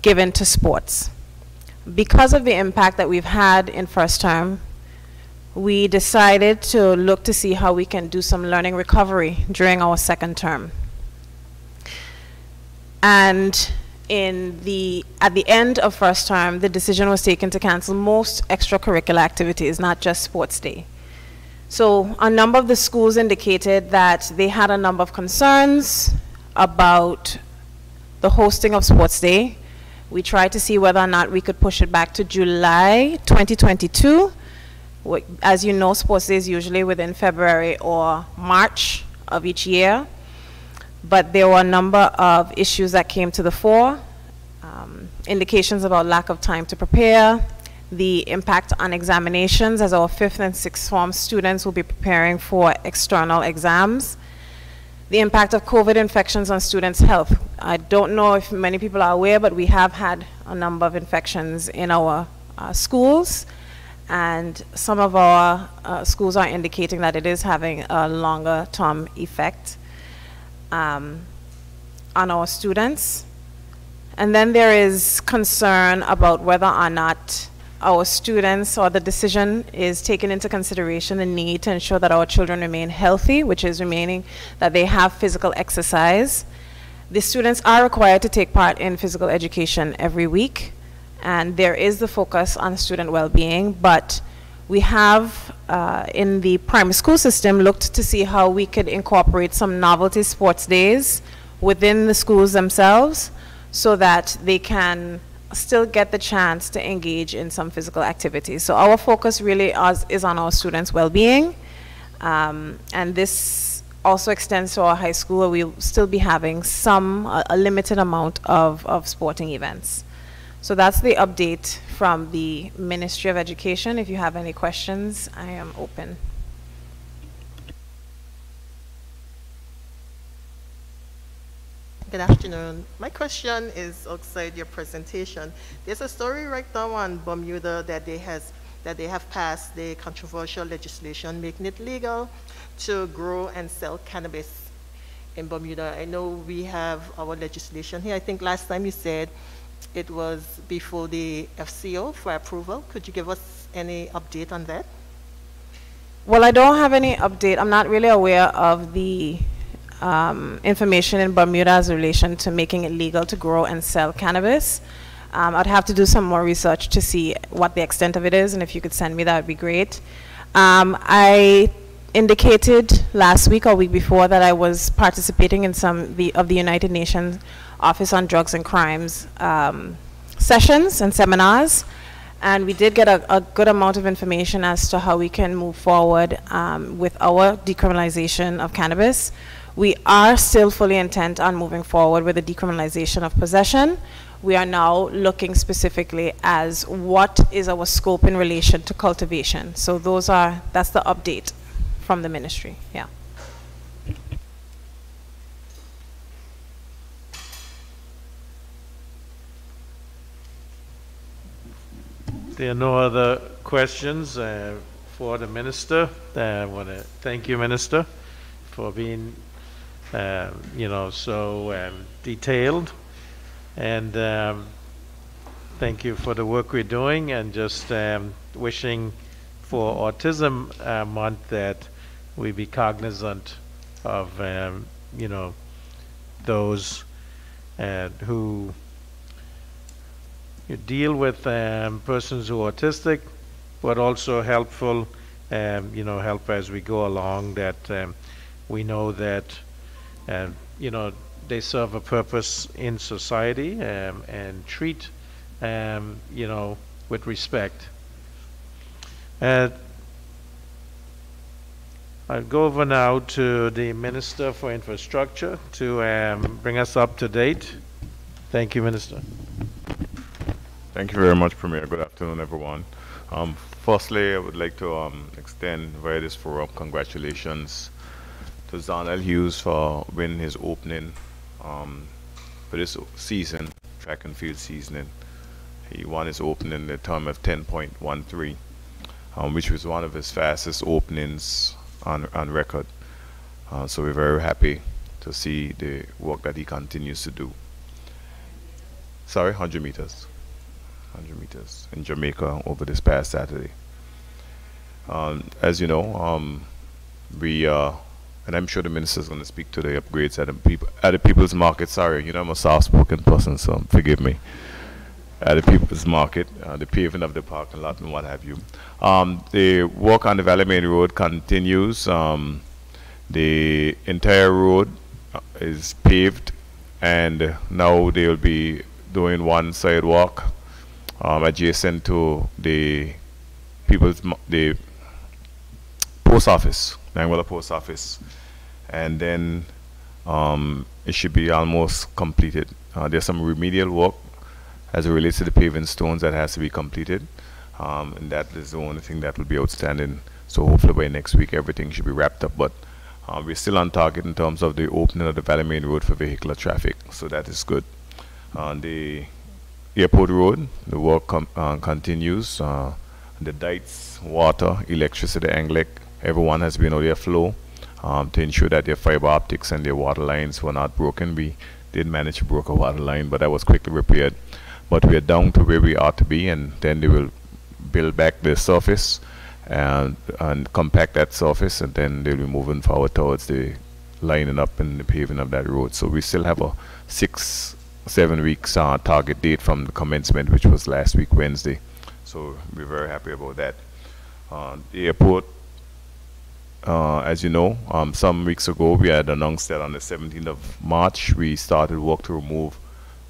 given to sports. Because of the impact that we've had in first term, we decided to look to see how we can do some learning recovery during our second term. And at the end of first term, the decision was taken to cancel most extracurricular activities, not just sports day. So a number of the schools indicated that they had a number of concerns about the hosting of sports day. We tried to see whether or not we could push it back to July 2022. As you know, sports day is usually within February or March of each year. But there were a number of issues that came to the fore, indications about lack of time to prepare, the impact on examinations, as our 5th and 6th form students will be preparing for external exams, the impact of COVID infections on students' health. I don't know if many people are aware, but we have had a number of infections in our schools, and some of our schools are indicating that it is having a longer term effect on our students. And then there is concern about whether or not our students, or the decision is taken into consideration the need to ensure that our children remain healthy, which is remaining that they have physical exercise. The students are required to take part in physical education every week, and there is the focus on student well-being, but we have in the primary school system looked to see how we could incorporate some novelty sports days within the schools themselves so that they can still get the chance to engage in some physical activities. So our focus really is on our students' well-being, and this also extends to our high school, where we'll still be having a limited amount of sporting events. So that's the update from the Ministry of Education. If you have any questions, I am open. Good afternoon. My question is outside your presentation. There's a story right now on Bermuda that they have passed the controversial legislation making it legal to grow and sell cannabis in Bermuda. I know we have our legislation here. I think last time you said it was before the FCO for approval. Could you give us any update on that? Well, I don't have any update. I'm not really aware of the information in Bermuda as relation to making it legal to grow and sell cannabis. I'd have to do some more research to see what the extent of it is, and if you could send me, that would be great. I indicated last week or week before that I was participating in some of the United Nations Office on Drugs and Crimes sessions and seminars, and we did get a good amount of information as to how we can move forward with our decriminalization of cannabis. We are still fully intent on moving forward with the decriminalization of possession. We are now looking specifically as what is our scope in relation to cultivation. So that's the update from the ministry. Yeah. There are no other questions for the minister. I want to thank you, Minister, for being so detailed, and thank you for the work we're doing, and just wishing for Autism Month that we be cognizant of those who deal with persons who are autistic, but also helpful, help as we go along, that we know that they serve a purpose in society, and treat with respect. I'll go over now to the Minister for Infrastructure to bring us up to date. Thank you, Minister. Thank you very much, Premier. Good afternoon, everyone. Firstly, I would like to extend via this forum congratulations to Zan L. Hughes for winning his opening for this season track and field season. He won his opening in a time of 10.13, which was one of his fastest openings on record. So we're very happy to see the work that he continues to do. Sorry, 100 meters. 100 meters in Jamaica over this past Saturday. As you know, we and I'm sure the minister is going to speak to the upgrades at the People's Market. Sorry, you know, I'm a soft-spoken person, so forgive me. At the People's Market, the paving of the parking lot and what have you. The work on the Valley Main Road continues. The entire road is paved, and now they will be doing one sidewalk adjacent to the post office, Anguilla post office, and then it should be almost completed. There's some remedial work as it relates to the paving stones that has to be completed, and that is the only thing that will be outstanding. So hopefully by next week everything should be wrapped up, but we're still on target in terms of the opening of the Valley Main Road for vehicular traffic, so that is good. On the airport road, the work continues. The lights, water, electricity, Anglic, everyone has been on their flow to ensure that their fiber optics and their water lines were not broken. We did manage to break a water line, but that was quickly repaired. But we are down to where we ought to be, and then they will build back the surface and compact that surface, and then they'll be moving forward towards the lining up and the paving of that road. So we still have a 6-7 weeks target date from the commencement, which was last week Wednesday. So we're very happy about that. The airport, as you know, some weeks ago we had announced that on the 17th of March we started work to remove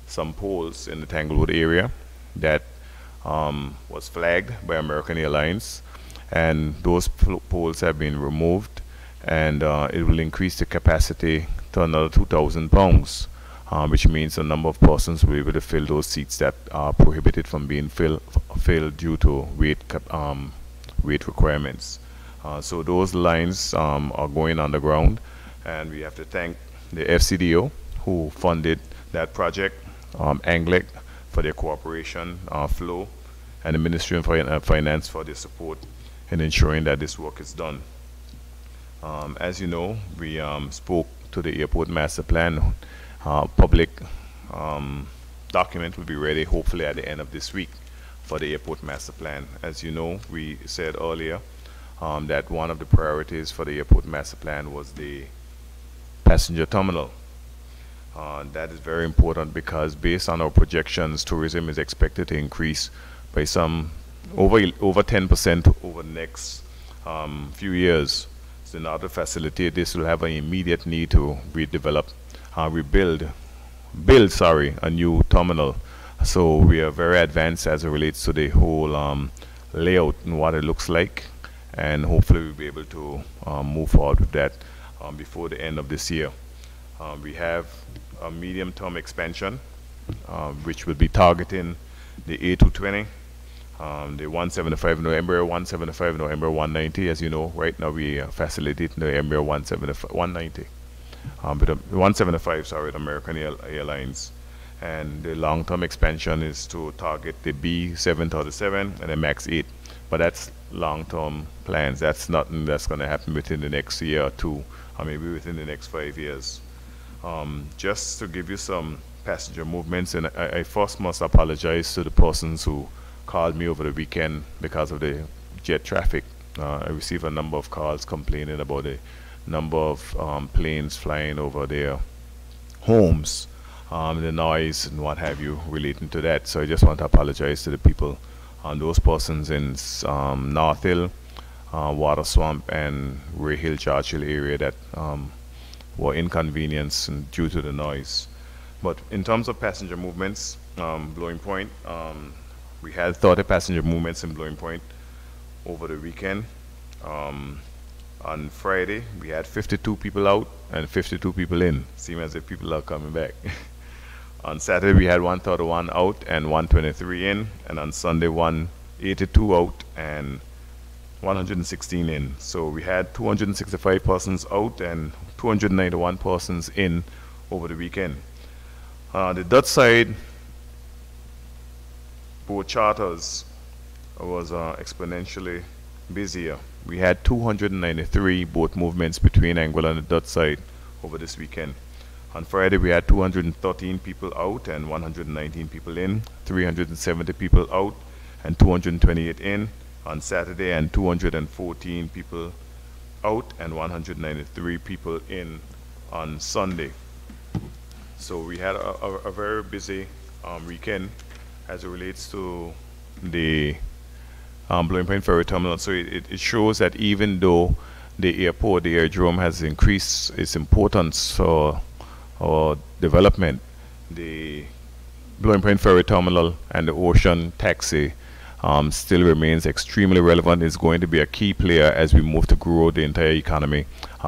some poles in the Tanglewood area that was flagged by American Airlines, and those poles have been removed, and it will increase the capacity to another 2,000 pounds, which means a number of persons will be able to fill those seats that are prohibited from being filled due to weight requirements. So those lines are going underground, and we have to thank the FCDO who funded that project, Anglic for their cooperation, Flow, and the Ministry of Finance for their support in ensuring that this work is done. As you know, we spoke to the airport master plan. Public document will be ready hopefully at the end of this week for the airport master plan. As you know, we said earlier that one of the priorities for the airport master plan was the passenger terminal. That is very important because based on our projections, tourism is expected to increase by some over 10% over the next few years. So in order to facilitate this, we'll have an immediate need to build a new terminal. So we are very advanced as it relates to the whole layout and what it looks like, and hopefully we'll be able to move forward with that before the end of this year. We have a medium-term expansion which will be targeting the A220, the 175, no, Embraer 175, no, Embraer 190. As you know, right now we facilitate the Embraer 190. With the 175, sorry, with American Airlines. And the long-term expansion is to target the B737 and the MAX 8. But that's long-term plans. That's nothing that's going to happen within the next year or two, or maybe within the next 5 years. Just to give you some passenger movements, and I first must apologize to the persons who called me over the weekend because of the jet traffic. I received a number of calls complaining about the number of planes flying over their homes, the noise and what have you relating to that. So I just want to apologize to the people, those persons in North Hill, Water Swamp and Ray Hill, Churchill area that were inconvenienced due to the noise. But in terms of passenger movements, Blowing Point, we had 30 passenger movements in Blowing Point over the weekend. On Friday, we had 52 people out and 52 people in. Seems as if people are coming back. On Saturday, we had 131 out and 123 in. And on Sunday, 182 out and 116 in. So we had 265 persons out and 291 persons in over the weekend. The Dutch side boat charters was exponentially busier. We had 293 boat movements between Anguilla and the Dutch side over this weekend. On Friday, we had 213 people out and 119 people in, 370 people out and 228 in on Saturday, and 214 people out and 193 people in on Sunday. So we had a very busy weekend as it relates to the Blowing Point Ferry Terminal. So it shows that even though the airport, the aerodrome has increased its importance or development, the Blowing Point Ferry Terminal and the ocean taxi still remains extremely relevant. It's going to be a key player as we move to grow the entire economy,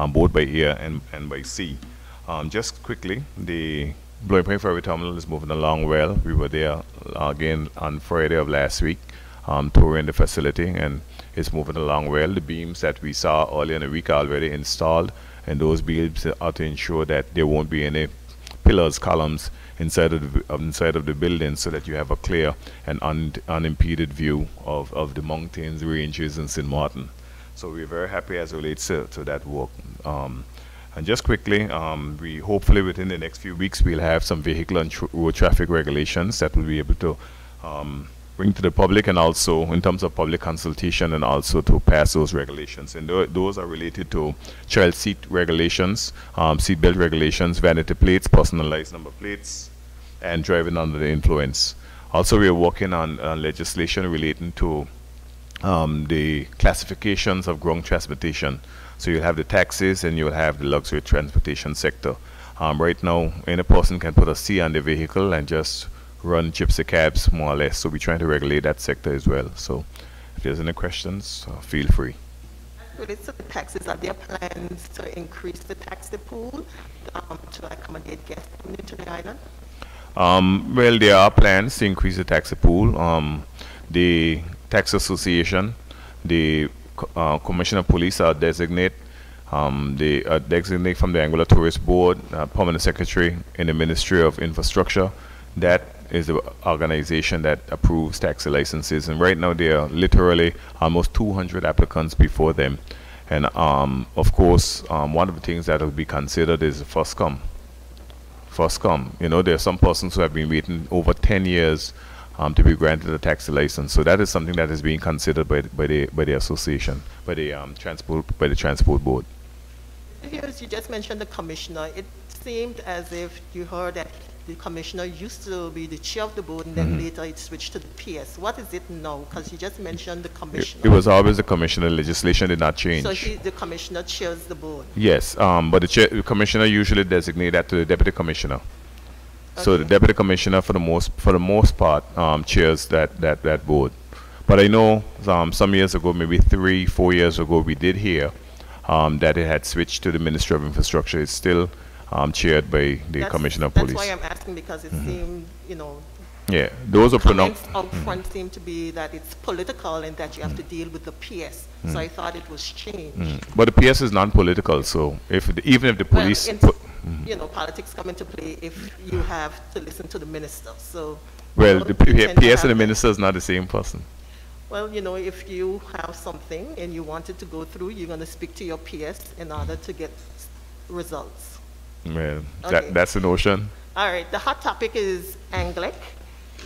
both by air and by sea. Just quickly, the Blowing Point Ferry Terminal is moving along well. We were there again on Friday of last week, touring the facility, and it's moving along well. The beams that we saw earlier in the week are already installed, and those beams are to ensure that there won't be any pillars, columns inside of the building, so that you have a clear and unimpeded view of the mountains, ranges, and St. Martin. So we're very happy as it relates to that work. And just quickly, we hopefully within the next few weeks we'll have some vehicle and road traffic regulations that we'll be able to bring to the public, and also in terms of public consultation, and also to pass those regulations. And those are related to child seat regulations, seat belt regulations, vanity plates, personalized number plates, and driving under the influence. Also, we are working on legislation relating to the classifications of ground transportation. So you'll have the taxis and you'll have the luxury transportation sector. Right now, any person can put a C on their vehicle and just run gypsy cabs, more or less. So we're trying to regulate that sector as well. So if there's any questions, feel free. Related to the taxes, are there plans to increase the taxi pool to accommodate guests coming into the island? Well, there are plans to increase the taxi pool. The Tax Association, the Commissioner of Police are designate from the Anguilla Tourist Board, Permanent Secretary in the Ministry of Infrastructure. That is the organization that approves taxi licenses, and right now there are literally almost 200 applicants before them. And of course, one of the things that will be considered is first come, first come. You know, there are some persons who have been waiting over 10 years to be granted a taxi license. So that is something that is being considered by the association, by the transport board. Yes, you just mentioned the commissioner. It seemed as if you heard that the commissioner used to be the chair of the board, and then later it switched to the PS. What is it now? Because you just mentioned the commissioner. It was always the commissioner. Legislation did not change. So the commissioner chairs the board. Yes, but the commissioner usually designates that to the deputy commissioner. Okay. So the deputy commissioner, for the most part, chairs that board. But I know some years ago, maybe 3-4 years ago, we did hear that it had switched to the Ministry of Infrastructure. It's still chaired by the Commissioner of Police. That's why I'm asking, because it seemed, you know, yeah, those are comments out front seem to be that it's political and that you have to deal with the PS. So I thought it was changed. But the PS is non-political, so even if the police... you know, politics come into play if you have to listen to the minister. So, well, the PS and the minister is not the same person. Well, you know, if you have something and you want it to go through, you're going to speak to your PS in order to get results. Well, okay. That's the notion. All right. The hot topic is Anglic.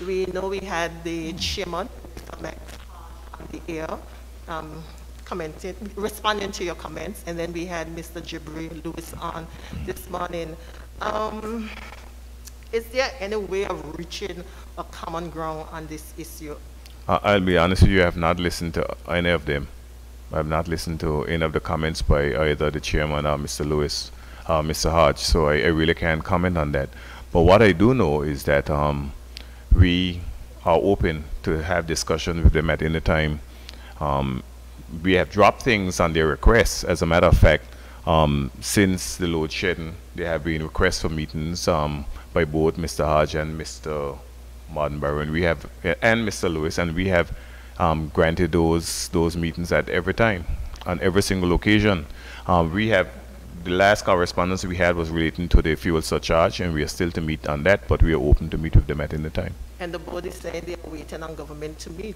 We know we had the chairman on the air responding to your comments, and then we had Mr. Jibril Lewis on this morning. Is there any way of reaching a common ground on this issue? I'll be honest with you, I have not listened to any of them. I have not listened to any of the comments by either the chairman or Mr. Lewis, Mr. Hodge, so I really can't comment on that. But what I do know is that we are open to have discussion with them at any time. We have dropped things on their requests. As a matter of fact, since the load shedding, there have been requests for meetings by both Mr. Hodge and Mr. Martinborough, and Mr. Lewis, and we have granted those meetings at every time, on every single occasion. We have the last correspondence we had was relating to the fuel surcharge, and we are still to meet on that, but we are open to meet with them at any time. And the board is saying they are waiting on government to meet.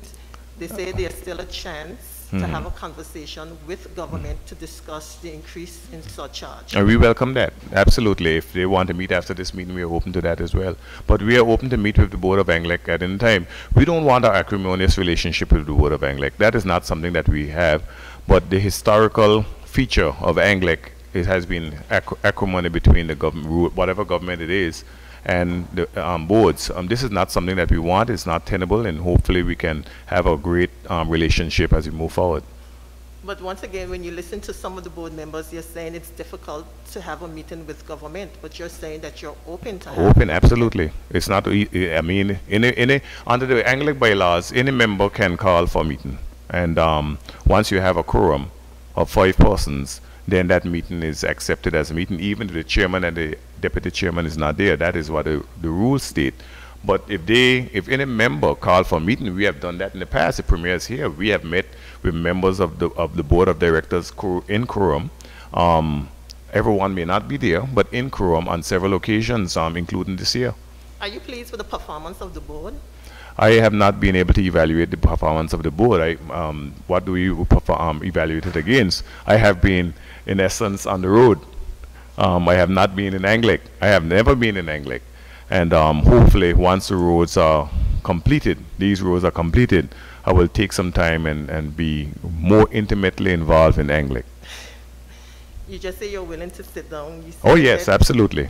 They say there's still a chance to have a conversation with government to discuss the increase in surcharge. And we welcome that, absolutely. If they want to meet after this meeting, we are open to that as well. But we are open to meet with the Board of Anglic at any time. We don't want our acrimonious relationship with the Board of Anglic. That is not something that we have. But the historical feature of Anglic, it has been acrimony between the government, whatever government it is, and the boards. This is not something that we want. It's not tenable, and hopefully we can have a great relationship as we move forward. But once again, when you listen to some of the board members, you're saying it's difficult to have a meeting with government, but you're saying that you're open to have Open, absolutely. It's not, I mean, under the Anglic bylaws, any member can call for a meeting. And once you have a quorum of 5 persons, then that meeting is accepted as a meeting, even if the chairman and the deputy chairman is not there. That is what the rules state. But if any member called for a meeting, we have done that in the past. The premier is here. We have met with members of the board of directors in quorum. Everyone may not be there, but in quorum on several occasions, including this year. Are you pleased with the performance of the board? I have not been able to evaluate the performance of the board. What do you evaluate it against? I have been, in essence, on the road. I have not been in Anglic. I have never been in Anglic. And hopefully, once the roads are completed, these roads are completed, I will take some time and be more intimately involved in Anglic. You just say you're willing to sit down. You Oh, yes, absolutely.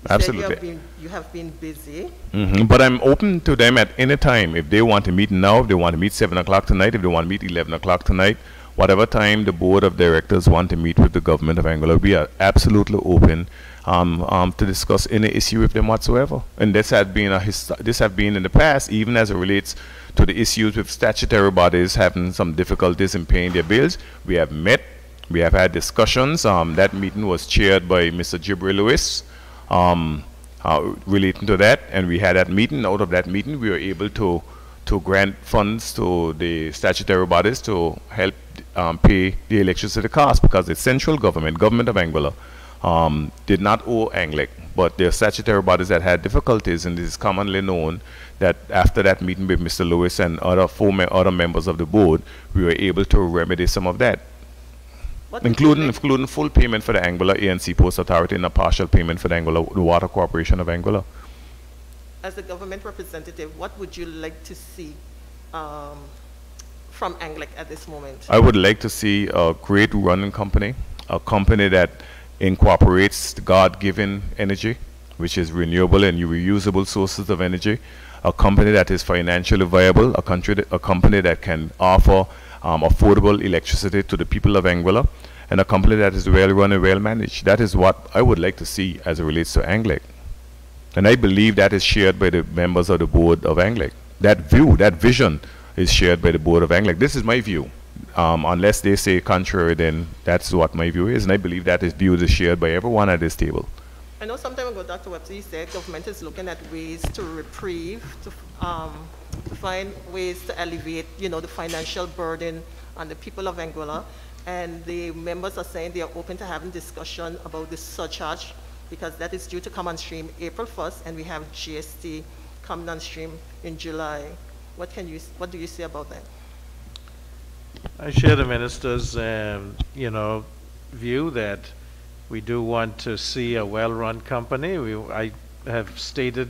Absolutely. You have been busy. But I'm open to them at any time. If they want to meet now, if they want to meet 7 o'clock tonight, if they want to meet 11 o'clock tonight, whatever time the board of directors want to meet with the government of Anguilla, we are absolutely open to discuss any issue with them whatsoever. And this has been in the past, even as it relates to the issues with statutory bodies having some difficulties in paying their bills. We have met, we have had discussions. That meeting was chaired by Mr. Jibril Lewis. Relating to that, and we had that meeting. Out of that meeting, we were able to grant funds to the statutory bodies to help pay the electricity costs, because the central government of Anguilla, did not owe Anglic, but there are statutory bodies that had difficulties, and it is commonly known that after that meeting with Mr. Lewis and other members of the board, we were able to remedy some of that. Including full payment for the Anguilla ANC Post Authority and a partial payment for the Water Corporation of Anguilla. As a government representative, what would you like to see from Anglic at this moment? I would like to see a great running company, a company that incorporates the God-given energy, which is renewable and reusable sources of energy, a company that is financially viable, a company that can offer affordable electricity to the people of Anguilla, and a company that is well run and well managed. That is what I would like to see as it relates to Anglic. And I believe that is shared by the members of the board of Anglic. That view, that vision is shared by the board of Anglic. This is my view. Unless they say contrary, then that's what my view is. And I believe that view is shared by everyone at this table. I know some time ago, Dr. Webster, you said government is looking at ways to reprieve, to find ways to alleviate, the financial burden on the people of Anguilla. And the members are saying they are open to having discussion about this surcharge, because that is due to come on stream April 1st, and we have GST coming on stream in July. What do you say about that? I share the minister's, view that we do want to see a well-run company. I have stated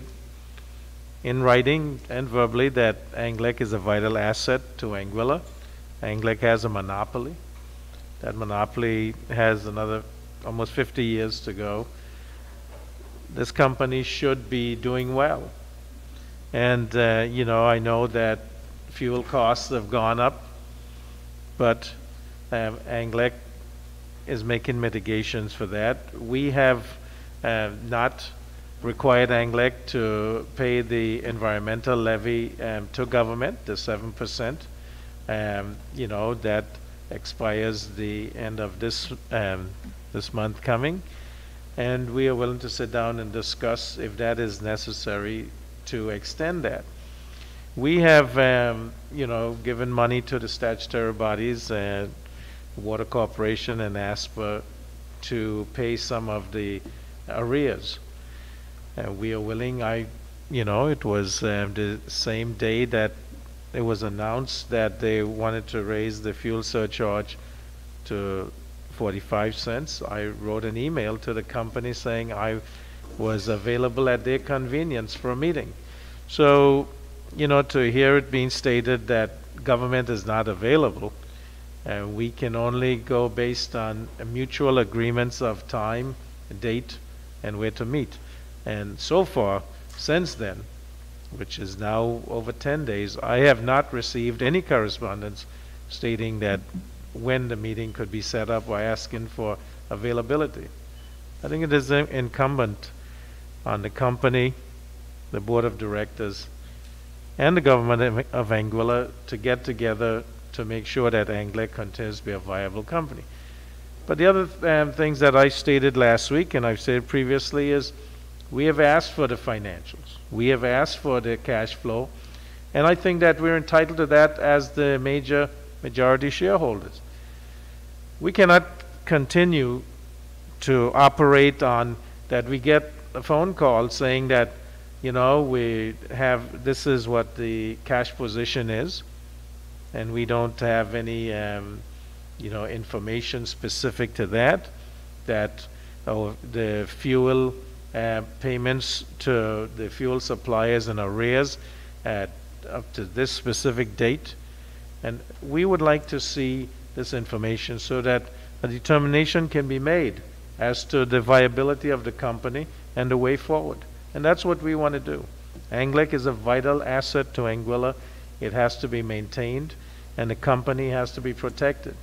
in writing and verbally that Anglic is a vital asset to Anguilla. Anglic has a monopoly. That monopoly has another almost 50 years to go. This company should be doing well. And, I know that fuel costs have gone up, but Anglic is making mitigations for that. We have not required Anglic to pay the environmental levy to government, the 7%. That expires the end of this month coming. And we are willing to sit down and discuss if that is necessary to extend that. We have, given money to the statutory bodies, Water Corporation and S.A.F.E to pay some of the arrears. We are willing. It was the same day that it was announced that they wanted to raise the fuel surcharge to 45 cents. I wrote an email to the company saying I was available at their convenience for a meeting. So, to hear it being stated that government is not available, we can only go based on mutual agreements of time, date, and where to meet. And so far, since then, which is now over 10 days, I have not received any correspondence stating that when the meeting could be set up or asking for availability. I think it is incumbent on the company, the board of directors, and the government of Anguilla to get together to make sure that Anguilla continues to be a viable company. But the other things that I stated last week, and I've said previously, is we have asked for the financials. We have asked for the cash flow, and I think that we're entitled to that as the majority shareholders. We cannot continue to operate on that we get a phone call saying that, this is what the cash position is, and we don't have any, information specific to that the fuel payments to the fuel suppliers and arrears up to this specific date. And we would like to see this information so that a determination can be made as to the viability of the company and the way forward. And that's what we want to do. Anguilla is a vital asset to Anguilla. It has to be maintained, and the company has to be protected.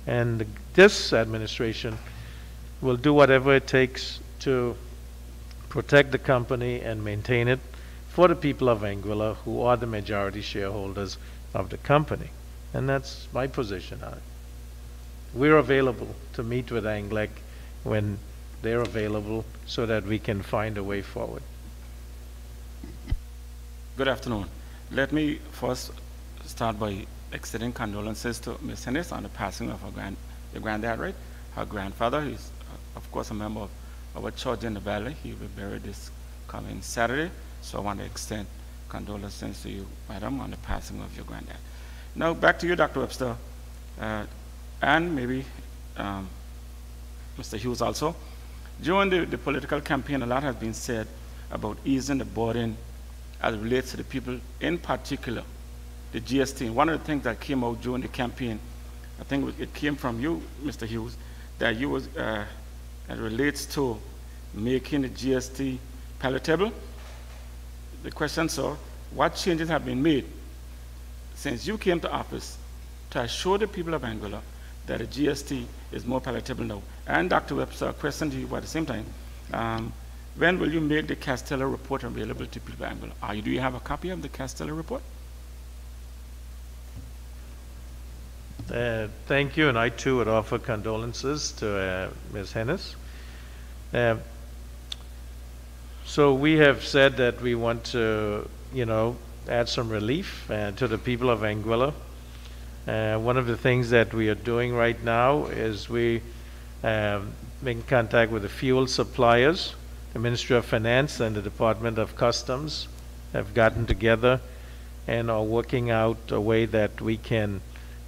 And this administration will do whatever it takes to protect the company and maintain it for the people of Anguilla, who are the majority shareholders of the company. And that's my position on it. We're available to meet with Anguilla when they're available so that we can find a way forward. Good afternoon. Let me first start by extending condolences to Ms. Hennis on the passing of your granddad, right? Her grandfather. He's, of course, a member of our church in the valley. He will be buried this coming Saturday. So I want to extend condolences to you, madam, on the passing of your granddad. Now, back to you, Dr. Webster, and maybe Mr. Hughes also. During the political campaign, a lot has been said about easing the burden as it relates to the people, in particular, the GST. And one of the things that came out during the campaign, I think it came from you, Mr. Hughes, that you was, that relates to making the GST palatable. The question, sir, what changes have been made since you came to office to assure the people of Anguilla that the GST is more palatable now? And Dr. Webster, a question to you at the same time. When will you make the Castello report available to people of Anguilla? Do you have a copy of the Castello report? Thank you, and I too would offer condolences to Ms. Hennis. So we have said that we want to, add some relief to the people of Anguilla. One of the things that we are doing right now is we make contact with the fuel suppliers. The Ministry of Finance and the Department of Customs have gotten together and are working out a way that we can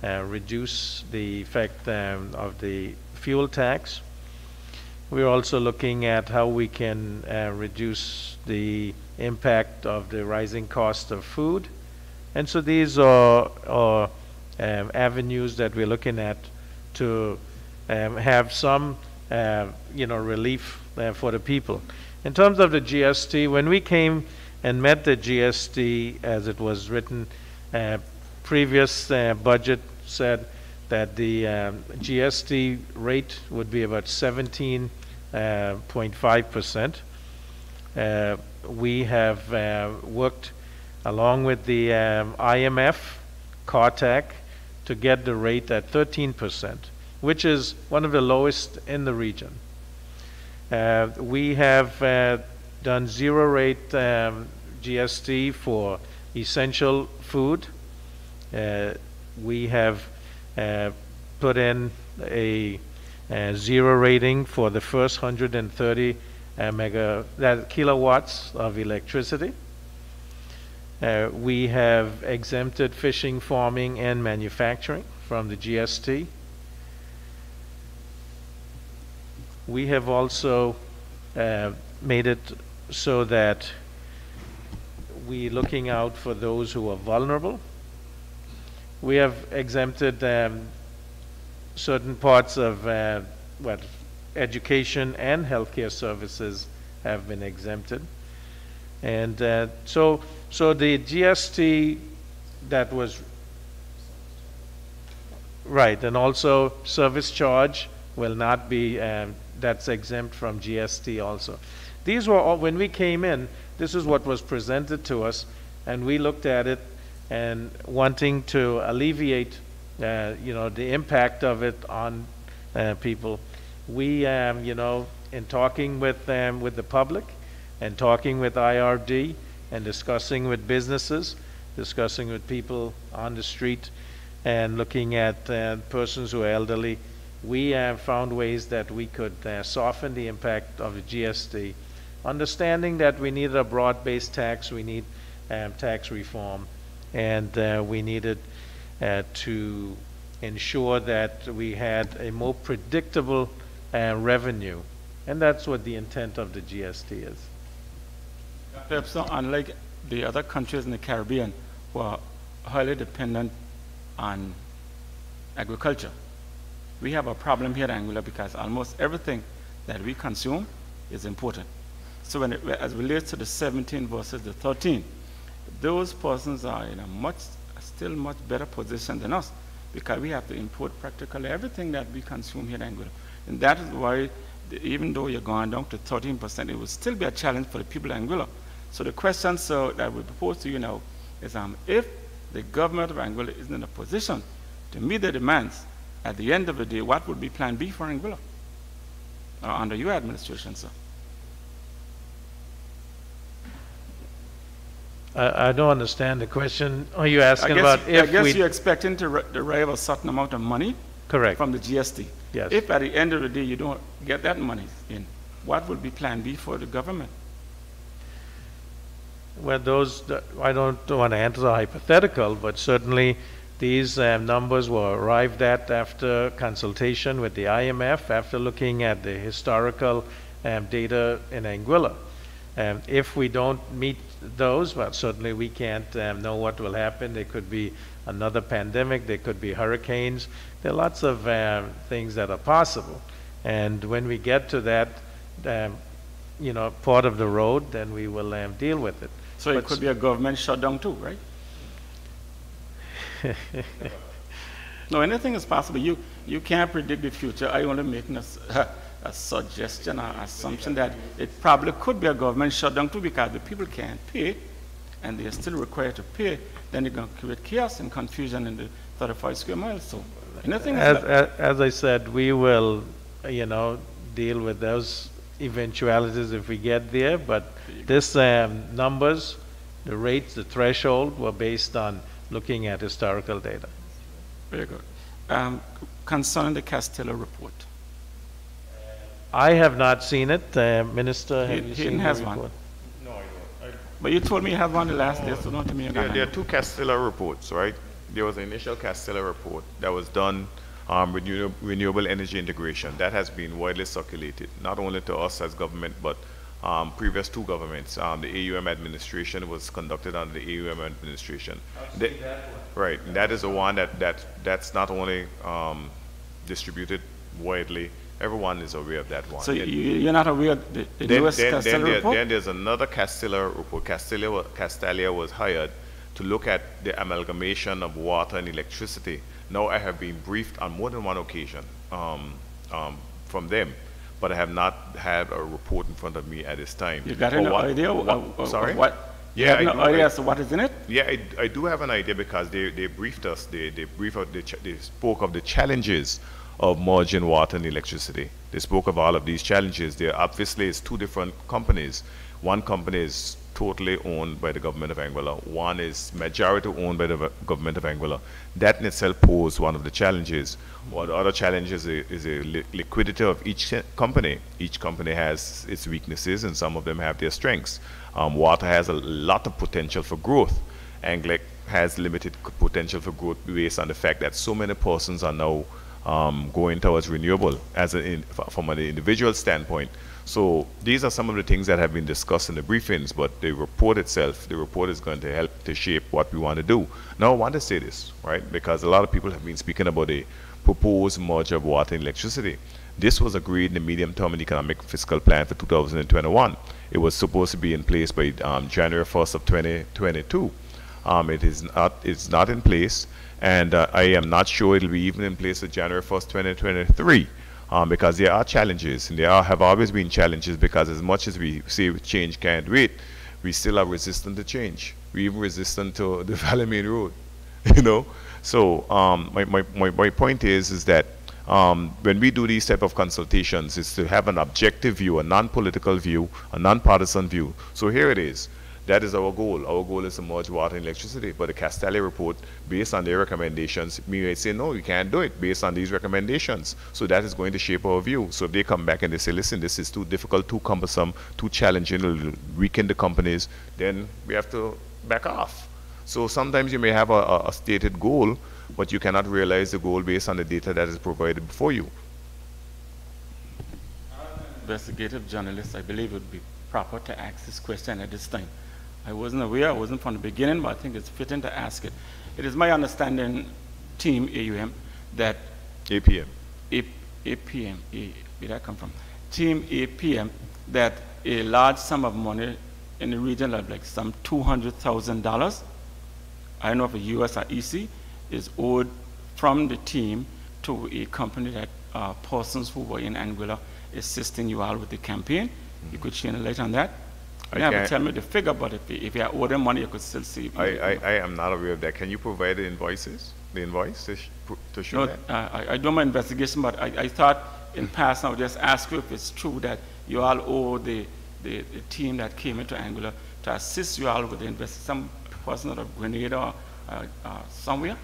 reduce the effect of the fuel tax. We're also looking at how we can reduce the impact of the rising cost of food. And so these are avenues that we're looking at to have some relief for the people. In terms of the GST, when we came and met the GST as it was written, previous budget said that the GST rate would be about 17.5%. We have worked along with the IMF, CARTAC, to get the rate at 13%, which is one of the lowest in the region. We have done zero rate GST for essential food. We have put in a zero rating for the first 130 kilowatts of electricity. We have exempted fishing, farming, and manufacturing from the GST. We have also made it so that we're looking out for those who are vulnerable. We have exempted certain parts of education and healthcare services have been exempted. And so the GST that was right, and also service charge will not be, that's exempt from GST also. These were all, when we came in, this is what was presented to us, and we looked at it and wanting to alleviate the impact of it on people. We, in talking with the public and talking with IRD and discussing with businesses, discussing with people on the street, and looking at persons who are elderly, we found ways that we could soften the impact of the GST, understanding that we needed a broad-based tax, we need tax reform, and we needed to ensure that we had a more predictable revenue. And that's what the intent of the GST is. Perhaps unlike the other countries in the Caribbean who are highly dependent on agriculture, we have a problem here in Anguilla because almost everything that we consume is imported. So when as it relates to the 17 versus the 13, those persons are in a still much better position than us because we have to import practically everything that we consume here in Anguilla. And that is why, even though you're going down to 13%, it will still be a challenge for the people in Anguilla. So the question that we propose to you now is if the government of Anguilla isn't in a position to meet the demands, at the end of the day, what would be Plan B for Anguilla under your administration, sir? I don't understand the question. Are you asking about if I guess you're expecting to derive a certain amount of money from the GST. Yes. If at the end of the day you don't get that money in, what would be Plan B for the government? Well, I don't want to answer the hypothetical, but certainly these numbers were arrived at after consultation with the IMF, after looking at the historical data in Anguilla. If we don't meet those, well, certainly we can't know what will happen. There could be another pandemic, there could be hurricanes. There are lots of things that are possible. And when we get to that, part of the road, then we will deal with it. So it could be a government shutdown too, right? No, anything is possible. You can't predict the future. I only making a suggestion or assumption that it probably could be a government shutdown too because the people can't pay and they are still required to pay. Then you're going to create chaos and confusion in the 35 square miles. So anything as I said, we will, deal with those eventualities if we get there. But this numbers, the rates, the threshold were based on looking at historical data. Very good. Concerning the Castillo report. I have not seen it. Minister, have you seen the report? One. No, I don't. But you told me you have one the last day, so don't tell me again. There are two Castillo reports, right? There was an initial Castillo report that was done renewable energy integration. That has been widely circulated, not only to us as government, but previous two governments. The AUM administration was conducted under the AUM administration. Right, and that is the one that's not only distributed widely. Everyone is aware of that one. So you're not aware of the newest Castillo report? Then there's another Castillo report. Castalia was hired to look at the amalgamation of water and electricity. Now I have been briefed on more than one occasion from them, but I have not had a report in front of me at this time. You got an idea? Sorry? What? Yeah, you have no idea as to what is in it? Yeah, I do have an idea because they briefed us. They spoke of the challenges of merging water and electricity. They spoke of all of these challenges. There obviously is two different companies. One company is totally owned by the government of Anguilla. One is majority owned by the government of Anguilla. That in itself poses one of the challenges. Well, the other challenge is a liquidity of each company. Each company has its weaknesses, and some of them have their strengths. Water has a lot of potential for growth. Anglic has limited potential for growth based on the fact that so many persons are now going towards renewable from an individual standpoint. So these are some of the things that have been discussed in the briefings, but the report itself, the report is going to help to shape what we want to do. Now I want to say this, right, because a lot of people have been speaking about a proposed merger of water and electricity. This was agreed in the medium-term and economic fiscal plan for 2021. It was supposed to be in place by January 1st of 2022. It's not in place, and I am not sure it'll be even in place for January 1st, 2023. Because there are challenges, and there have always been challenges, because as much as we say change can't wait, we still are resistant to change. We're even resistant to the Valley Main Road, you know? So my point is that when we do these type of consultations, it's to have an objective view, a non-political view, a non-partisan view. So here it is. That is our goal. Our goal is to merge water and electricity. But the Castelli report, based on their recommendations, we may say, no, you can't do it based on these recommendations. So that is going to shape our view. So if they come back and they say, listen, this is too difficult, too cumbersome, too challenging, it'll weaken the companies, then we have to back off. So sometimes you may have a stated goal, but you cannot realize the goal based on the data that is provided before you. Investigative journalist, I believe it would be proper to ask this question at this time. I wasn't aware, I wasn't from the beginning, but I think it's fitting to ask it. It is my understanding, Team AUM, that APM. APM, where did that come from? Team APM, that a large sum of money in the region of like some $200,000, I don't know if a US or EC, is owed from the team to a company that persons who were in Anguilla assisting you all with the campaign. You could shine a light on that. You never tell me the figure, but if you owe them money, you could still see. I am not aware of that. Can you provide the invoices, the invoice to show that? I do my investigation, but I thought in past I would just ask you if it's true that you all owe the team that came into Anguilla to assist you all with the investigation. Some person out of Grenada or somewhere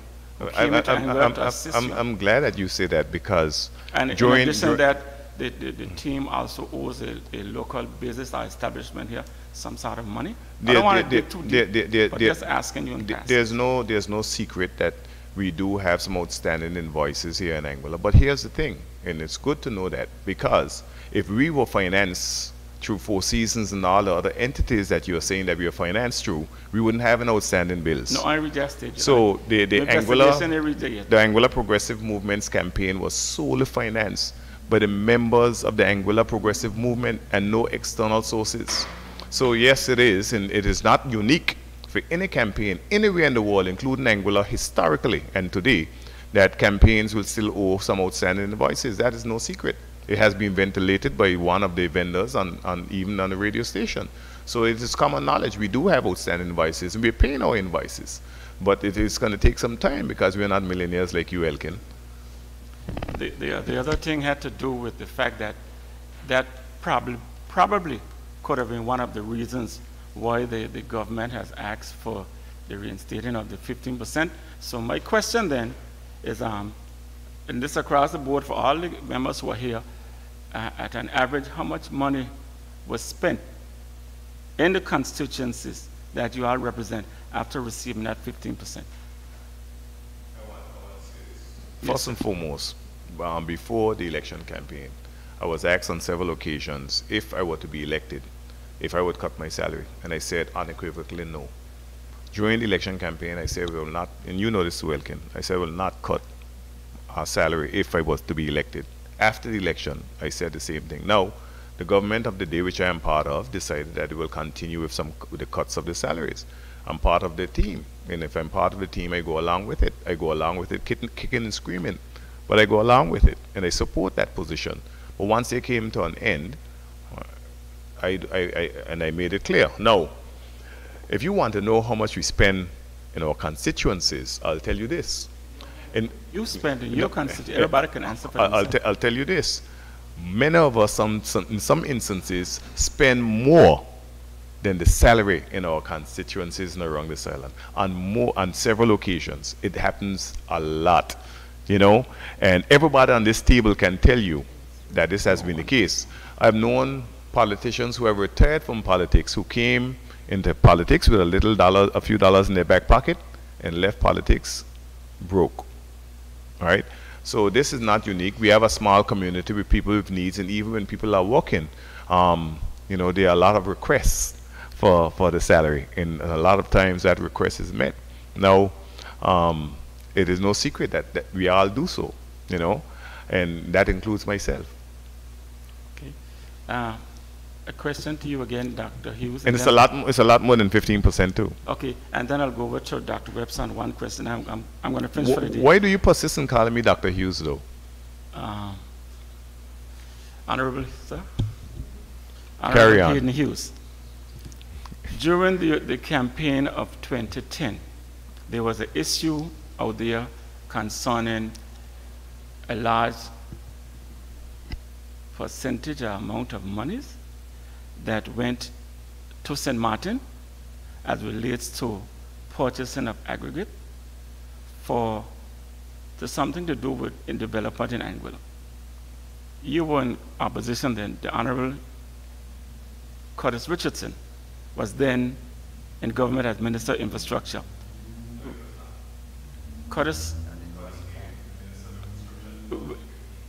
came into Anguilla to assist you. I'm glad that you say that, because and in addition to that, the team also owes a local business or establishment here some sort of money. I don't want to get too deep, but just asking you in passing. There's no secret that we do have some outstanding invoices here in Anguilla. But here's the thing, and it's good to know that, because if we were financed through Four Seasons and all the other entities that you're saying that we are financed through, we wouldn't have an outstanding bills. No, I rejected. So the Anguilla Progressive Movement's campaign was solely financed by the members of the Anguilla Progressive Movement and no external sources. So yes, it is, and it is not unique for any campaign anywhere in the world, including Anguilla historically and today, that campaigns will still owe some outstanding invoices. That is no secret. It has been ventilated by one of the vendors even on the radio station. So it is common knowledge. We do have outstanding invoices, and we're paying our invoices. But it is going to take some time, because we're not millionaires like you, Elkin. The other thing had to do with the fact that probably could have been one of the reasons why the government has asked for the reinstating of the 15%. So my question then is, and this across the board for all the members who are here, at an average, how much money was spent in the constituencies that you all represent after receiving that 15%? First and foremost, before the election campaign, I was asked on several occasions if I were to be elected, if I would cut my salary, and I said unequivocally no. During the election campaign, I said we will not, and you know this too, Elkin, I said we will not cut our salary if I was to be elected. After the election, I said the same thing. Now, the government of the day, which I am part of, decided that it will continue with the cuts of the salaries. I'm part of the team, and if I'm part of the team, I go along with it. I go along with it, kicking and screaming, but I go along with it, and I support that position. But once they came to an end, I made it clear. Now, if you want to know how much we spend in our constituencies, I'll tell you this. And you spend in your constituency, everybody can answer for themselves. I'll tell you this. Many of us, in some instances, spend more than the salary in our constituencies and around this island. On several occasions, it happens a lot, you know, and everybody on this table can tell you that this has been the case. I've known politicians who have retired from politics who came into politics with a few dollars in their back pocket and left politics broke. All right? So this is not unique. We have a small community with people with needs, and even when people are working, you know, there are a lot of requests for the salary, and a lot of times that request is met. Now, it is no secret that we all do so, you know, and that includes myself. Okay. A question to you again, Dr. Hughes. And it's a lot more than 15% too. Okay, and then I'll go over to Dr. Webster on one question. I'm going to finish for the day. Why do you persist in calling me Dr. Hughes, though? Honorable, sir. Carry on. Hayden Hughes. During the campaign of 2010, there was an issue out there concerning a large percentage or amount of monies that went to St. Martin as relates to purchasing of aggregate for something to do with in development in Anguilla. You were in opposition then. The Honorable Curtis Richardson was then in government as Minister of Infrastructure.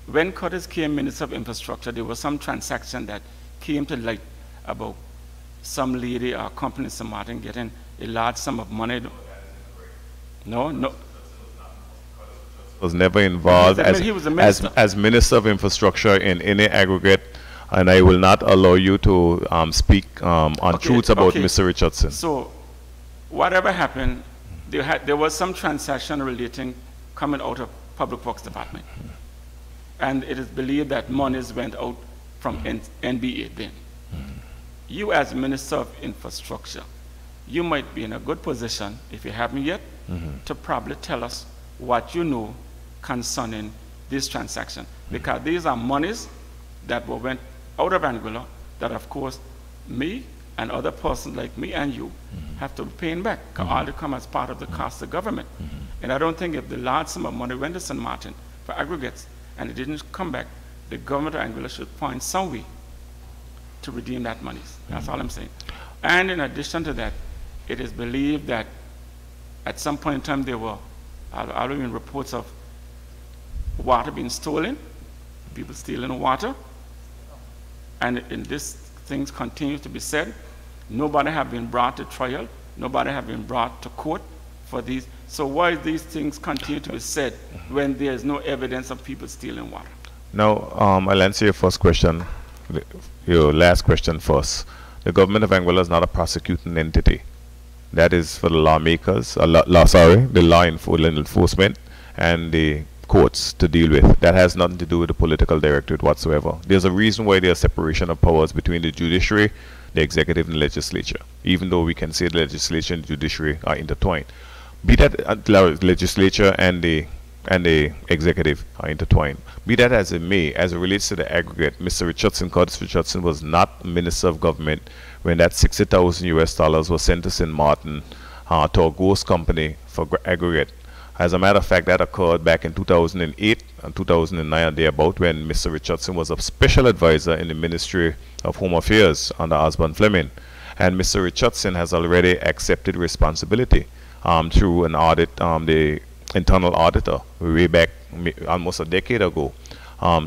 When Curtis came Minister of Infrastructure, there was some transaction that came to light about some lady or company in St. Martin getting a large sum of money. No. Was never involved as Minister of Infrastructure in any aggregate, and I will not allow you to speak untruths about Mr. Richardson. So, whatever happened, there was some transaction relating coming out of Public Works Department, and it is believed that monies went out from NBA then. You as Minister of Infrastructure, you might be in a good position, if you haven't yet, to probably tell us what you know concerning this transaction. Because these are monies that went out of Anguilla that, of course, me and other persons like me and you have to be paying back. All to come as part of the cost of government. And I don't think if the large sum of money went to St. Martin for aggregates and it didn't come back, the government of Anguilla should find some way to redeem that money. That's all I'm saying. And in addition to that, it is believed that at some point in time there were even reports of water being stolen, people stealing water, and in this things continue to be said. Nobody have been brought to trial, nobody have been brought to court for these. So why these things continue to be said when there is no evidence of people stealing water? Now, I'll answer your first question, your last question first. The government of Anguilla is not a prosecuting entity. That is for the lawmakers, the law enforcement and the courts to deal with. That has nothing to do with the political directorate whatsoever. There's a reason why there's separation of powers between the judiciary, the executive, and the legislature, even though we can say the legislature and the judiciary are intertwined. Be that the legislature and the executive are intertwined. Be that as it may, as it relates to the aggregate, Mr. Richardson, Curtis Richardson, was not Minister of Government when that $60,000 was sent to St. Martin to a ghost company for aggregate. As a matter of fact, that occurred back in 2008 and 2009 and thereabout, when Mr. Richardson was a special advisor in the Ministry of Home Affairs under Osborne Fleming. And Mr. Richardson has already accepted responsibility through an audit, the internal auditor, way back almost a decade ago.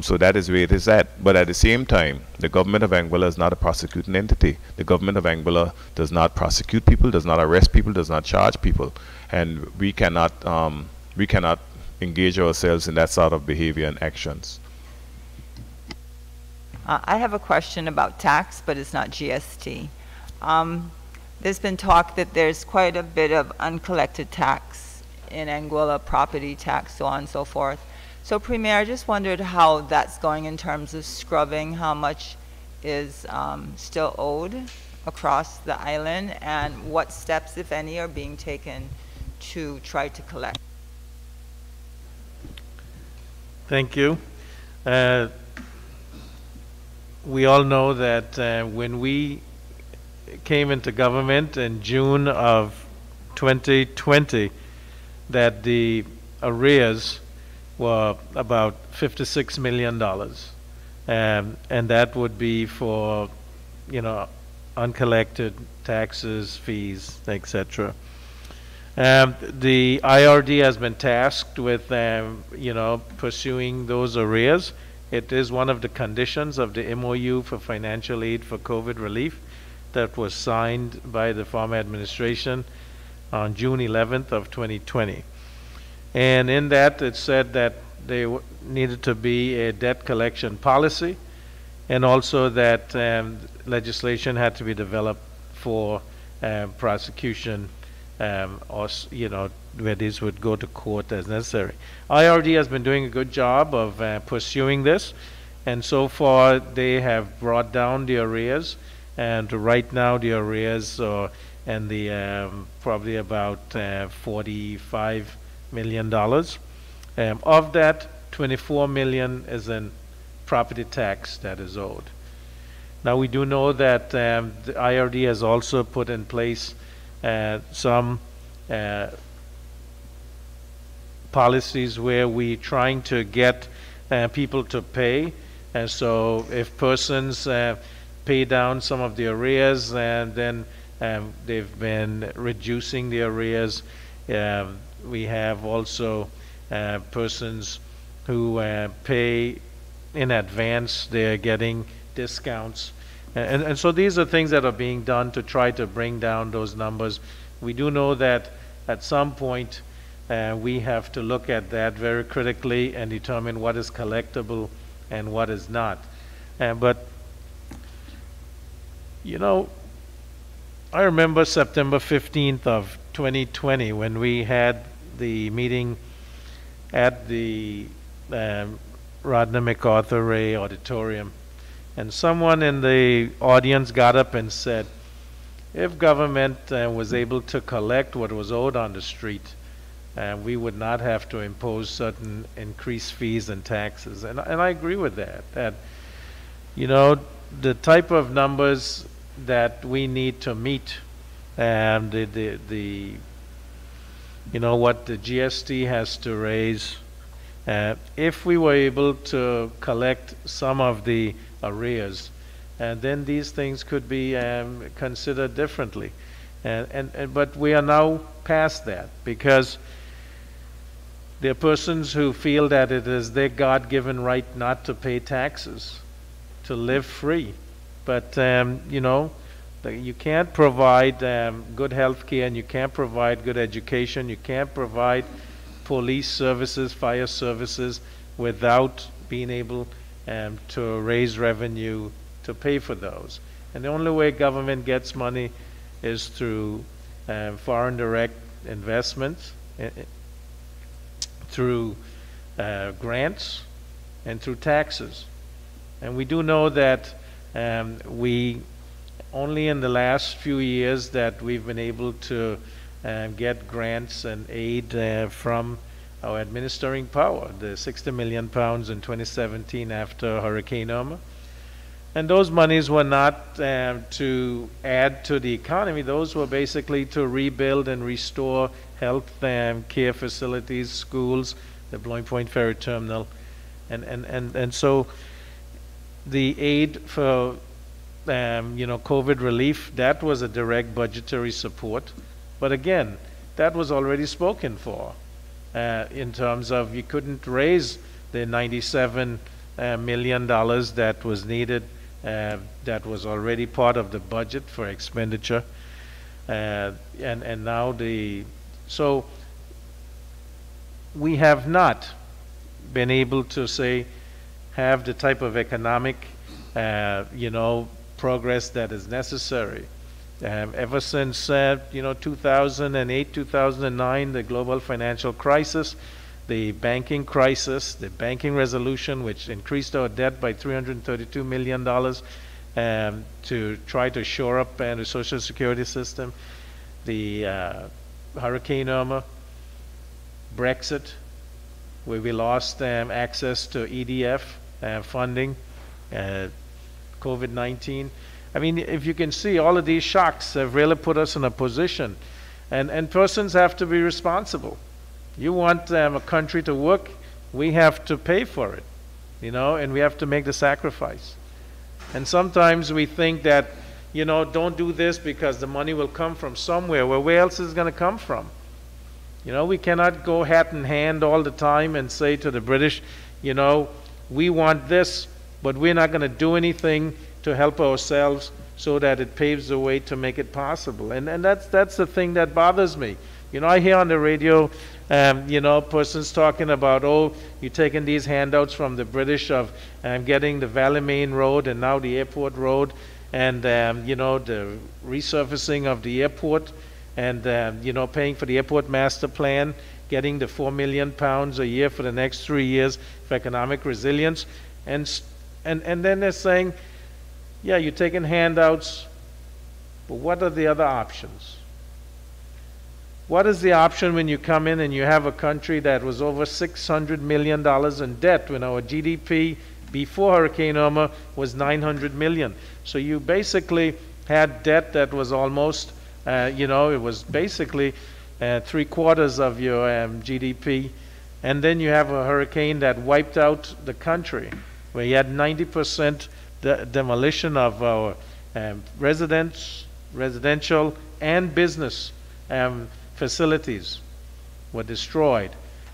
So that is where it is at. But at the same time, the government of Anguilla is not a prosecuting entity. The government of Anguilla does not prosecute people, does not arrest people, does not charge people. And we cannot engage ourselves in that sort of behavior and actions. I have a question about tax, but it's not GST. There's been talk that there's quite a bit of uncollected tax in Anguilla, property tax, so on and so forth. So, Premier, I just wondered how that's going in terms of scrubbing, how much is still owed across the island, and what steps, if any, are being taken to try to collect. Thank you. We all know that when we came into government in June of 2020 that the arrears were about $56 million. And that would be for, uncollected taxes, fees, etc. The IRD has been tasked with, pursuing those arrears. It is one of the conditions of the MOU for financial aid for COVID relief that was signed by the former administration on June 11th of 2020. And in that, it said that there needed to be a debt collection policy, and also that legislation had to be developed for prosecution, or where these would go to court as necessary. IRD has been doing a good job of pursuing this, and so far they have brought down the arrears, and right now the arrears are in the probably about $45 million. Of that, $24 million is in property tax that is owed. Now we do know that the IRD has also put in place some policies where we're trying to get people to pay. And so if persons pay down some of the arrears, and then they've been reducing the arrears. We have also persons who pay in advance, they're getting discounts. And so these are things that are being done to try to bring down those numbers. We do know that at some point we have to look at that very critically and determine what is collectible and what is not. But I remember September 15th of 2020 when we had the meeting at the Rodney MacArthur Ray Auditorium, and someone in the audience got up and said, if government was able to collect what was owed on the street, we would not have to impose certain increased fees and taxes. And I agree with that, the type of numbers that we need to meet, and what the GST has to raise, if we were able to collect some of the arrears, and then these things could be considered differently. But we are now past that, because there are persons who feel that it is their God-given right not to pay taxes, to live free. But you can't provide good health care, and you can't provide good education, you can't provide police services, fire services, without being able to raise revenue to pay for those. And the only way government gets money is through foreign direct investments, through grants, and through taxes. And we do know that we only in the last few years that we've been able to get grants and aid from our administering power, the 60 million pounds in 2017 after Hurricane Irma. And those monies were not to add to the economy. Those were basically to rebuild and restore health care facilities, schools, the Blowing Point Ferry Terminal. And so the aid for COVID relief, that was a direct budgetary support. But again, that was already spoken for in terms of you couldn't raise the $97 million that was needed, that was already part of the budget for expenditure. And now so we have not been able to say, have the type of economic, progress that is necessary. Ever since 2008, 2009, the global financial crisis, the banking crisis, the banking resolution, which increased our debt by $332 million to try to shore up the Social Security system, the Hurricane Irma, Brexit, where we lost access to EDF funding, COVID-19. I mean, if you can see, all of these shocks have really put us in a position. And persons have to be responsible. You want a country to work, we have to pay for it, you know, and we have to make the sacrifice. And sometimes we think that, you know, don't do this because the money will come from somewhere. Well, where else is it going to come from? You know, we cannot go hat in hand all the time and say to the British, you know, we want this, but we're not going to do anything to help ourselves so that it paves the way to make it possible. And that's the thing that bothers me. You know, I hear on the radio, you know, persons talking about, oh, you're taking these handouts from the British of getting the Valley Main Road and now the airport road, and, you know, the resurfacing of the airport, and, you know, paying for the airport master plan, getting the £4 million a year for the next 3 years for economic resilience. And then they're saying, yeah, you're taking handouts, but what are the other options? What is the option when you come in and you have a country that was over $600 million in debt when our GDP before Hurricane Irma was $900 million? So you basically had debt that was almost, you know, it was basically 3/4 of your GDP. And then you have a hurricane that wiped out the country, where you had 90% demolition of our residential and business facilities were destroyed,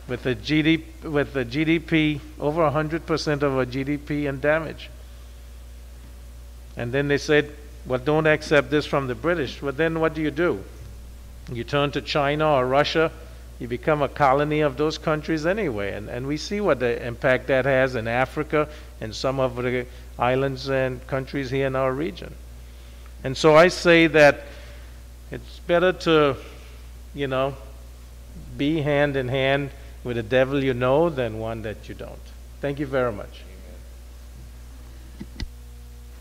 with the GDP over 100% of our GDP in damage. And then they said, well, don't accept this from the British. Well, then what do? You turn to China or Russia, you become a colony of those countries anyway. And we see what the impact that has in Africa and some of the islands and countries here in our region. And so I say that it's better to, you know, be hand in hand with a devil you know than one that you don't. Thank you very much.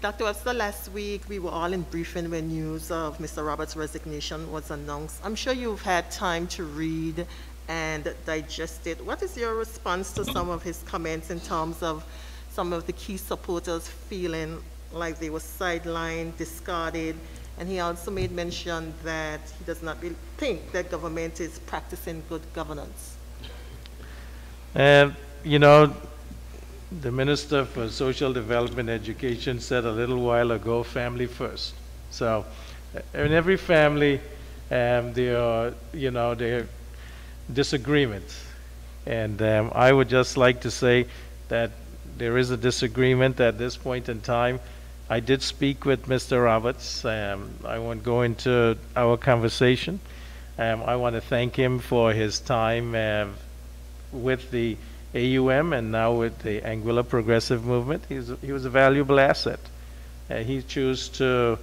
Dr. Webster, last week we were all in briefing when news of Mr. Roberts' resignation was announced. I'm sure you've had time to read and digest it. What is your response to some of his comments in terms of some of the key supporters feeling like they were sidelined, discarded, and he also made mention that he does not really think that government is practicing good governance? You know, the Minister for Social Development and Education said a little while ago, family first. So in every family, there are, you know, there are disagreements. And I would just like to say that there is a disagreement at this point in time. I did speak with Mr. Roberts. I won't go into our conversation. I want to thank him for his time with the AUM and now with the Anguilla Progressive Movement. He was a valuable asset. He chose to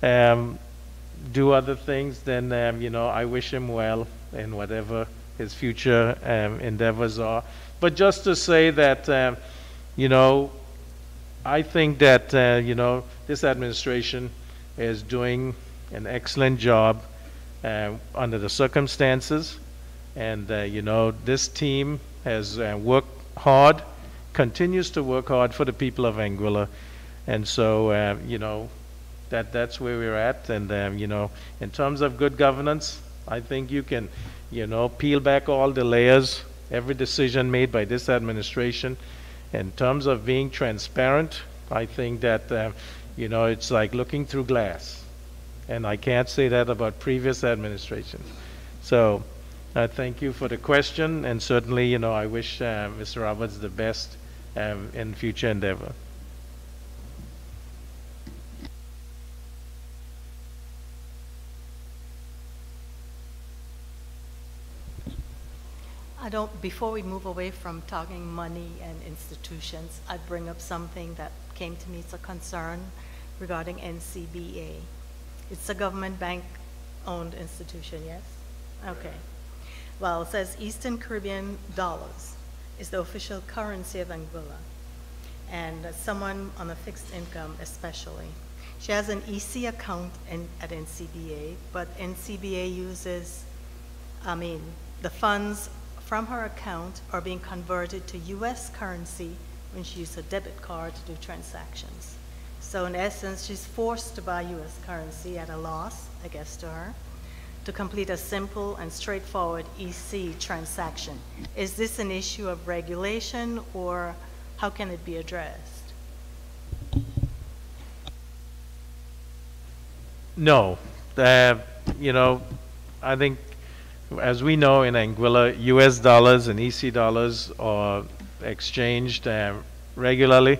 do other things, then you know, I wish him well in whatever his future endeavors are. But just to say that, you know, I think that, you know, this administration is doing an excellent job under the circumstances. And, you know, this team has worked hard, continues to work hard for the people of Anguilla. And so, you know, that's where we're at. And, you know, in terms of good governance, I think you can, you know, peel back all the layers, every decision made by this administration. In terms of being transparent, I think that, you know, it's like looking through glass. And I can't say that about previous administrations. So thank you for the question. And certainly, you know, I wish Mr. Roberts the best in future endeavor. Before we move away from talking money and institutions, I bring up something that came to me as a concern regarding NCBA. It's a government bank-owned institution, yes? Okay. Well, it says Eastern Caribbean dollars is the official currency of Anguilla, and someone on a fixed income especially. She has an EC account at NCBA, but NCBA uses, the funds from her account are being converted to US currency when she uses a debit card to do transactions. So in essence, she's forced to buy U.S. currency at a loss, I guess, to her, to complete a simple and straightforward EC transaction. Is this an issue of regulation, or how can it be addressed? No. You know, I think, as we know in Anguilla, US dollars and EC dollars are exchanged regularly.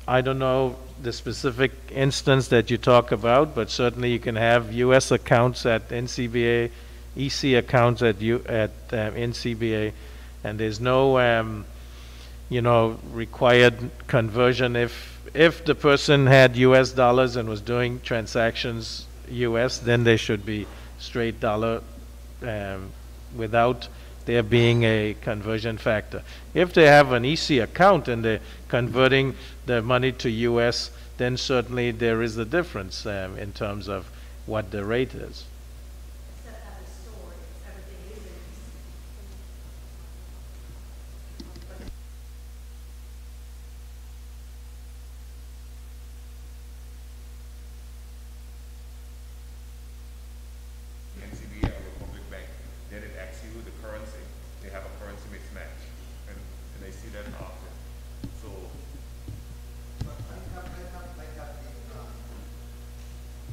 I don't know the specific instance that you talk about, but certainly you can have US accounts at NCBA, EC accounts at NCBA, and there's no you know, required conversion. If the person had US dollars and was doing transactions US, then they should be straight dollar without there being a conversion factor. If they have an EC account and they're converting the money to US, then certainly there is a difference in terms of what the rate is.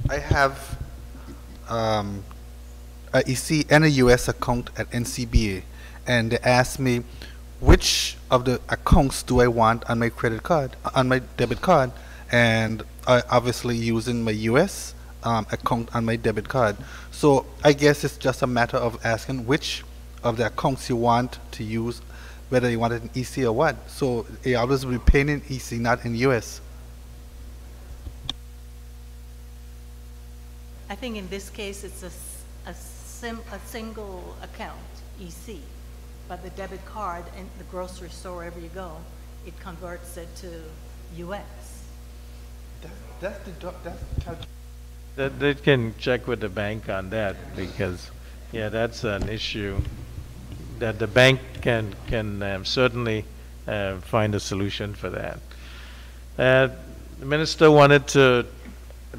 I have a EC and a US account at NCBA, and they asked me which of the accounts do I want on my credit card, on my debit card, and I obviously using my US account on my debit card. So I guess it's just a matter of asking which of the accounts you want to use, whether you want it in EC or what. So I always will be paying in EC, not in US. I think in this case, it's a single account, EC, but the debit card in the grocery store, wherever you go, it converts it to US. They can check with the bank on that, because, yeah, that's an issue that the bank can certainly find a solution for that. The minister wanted to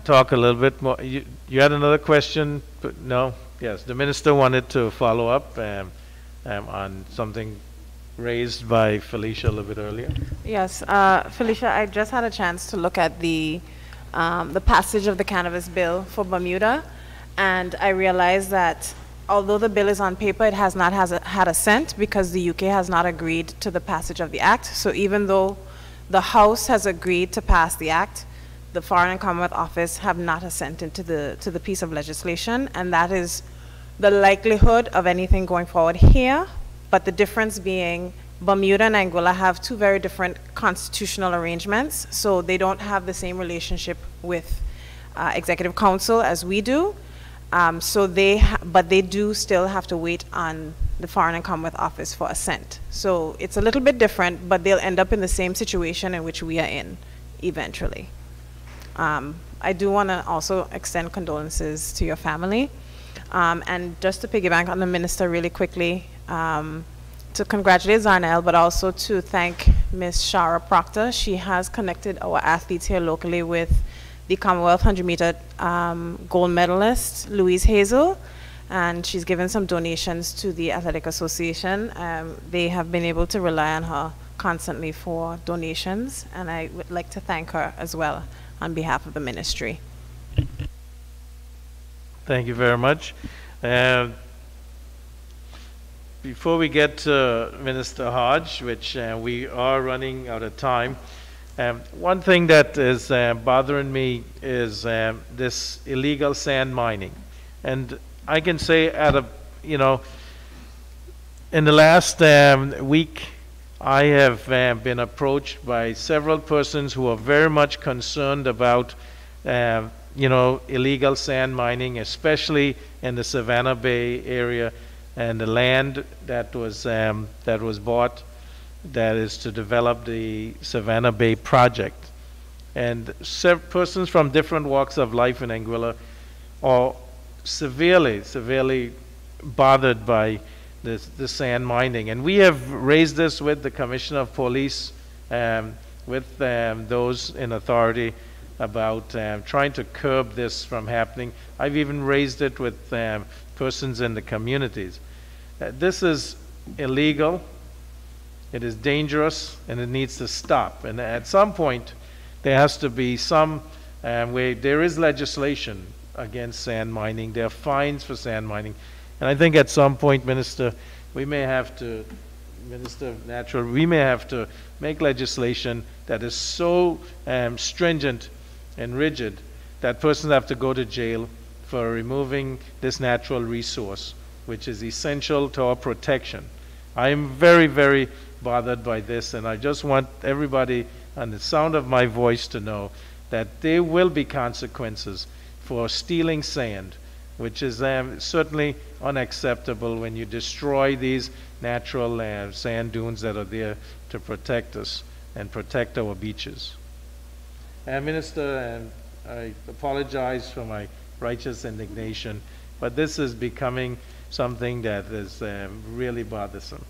talk a little bit more. You had another question? No? Yes, the minister wanted to follow up on something raised by Felicia a little bit earlier. Yes, Felicia, I just had a chance to look at the passage of the cannabis bill for Bermuda, and I realized that although the bill is on paper, it has not had assent because the UK has not agreed to the passage of the act. So even though the House has agreed to pass the act, the Foreign and Commonwealth Office have not assented to the piece of legislation, and that is the likelihood of anything going forward here. But the difference being Bermuda and Anguilla have two very different constitutional arrangements, so they don't have the same relationship with Executive Council as we do. But they do still have to wait on the Foreign and Commonwealth Office for assent. So it's a little bit different, but they'll end up in the same situation in which we are in eventually. I do want to also extend condolences to your family. And just to piggyback on the minister really quickly, to congratulate Zarnell, but also to thank Ms. Shara Proctor. She has connected our athletes here locally with the Commonwealth 100-meter gold medalist, Louise Hazel, and she's given some donations to the Athletic Association. They have been able to rely on her constantly for donations, and I would like to thank her as well on behalf of the ministry. Thank you very much. Before we get to Minister Hodge, which we are running out of time, one thing that is bothering me is this illegal sand mining. And I can say in the last week, I have been approached by several persons who are very much concerned about illegal sand mining, especially in the Savannah Bay area, and the land that was bought, that is to develop the Savannah Bay Project. And persons from different walks of life in Anguilla are severely bothered by the sand mining. And we have raised this with the Commissioner of Police, with those in authority about trying to curb this from happening. I've even raised it with persons in the communities. This is illegal, it is dangerous, and it needs to stop. And at some point, there has to be some way. There is legislation against sand mining. There are fines for sand mining. And I think at some point, Minister, we may have to, Minister of Natural, we may have to make legislation that is so stringent and rigid that persons have to go to jail for removing this natural resource, which is essential to our protection. I am very, very bothered by this, and I just want everybody on the sound of my voice to know that there will be consequences for stealing sand, which is certainly unacceptable when you destroy these natural sand dunes that are there to protect us and protect our beaches. Minister, I apologize for my righteous indignation, but this is becoming something that is really bothersome.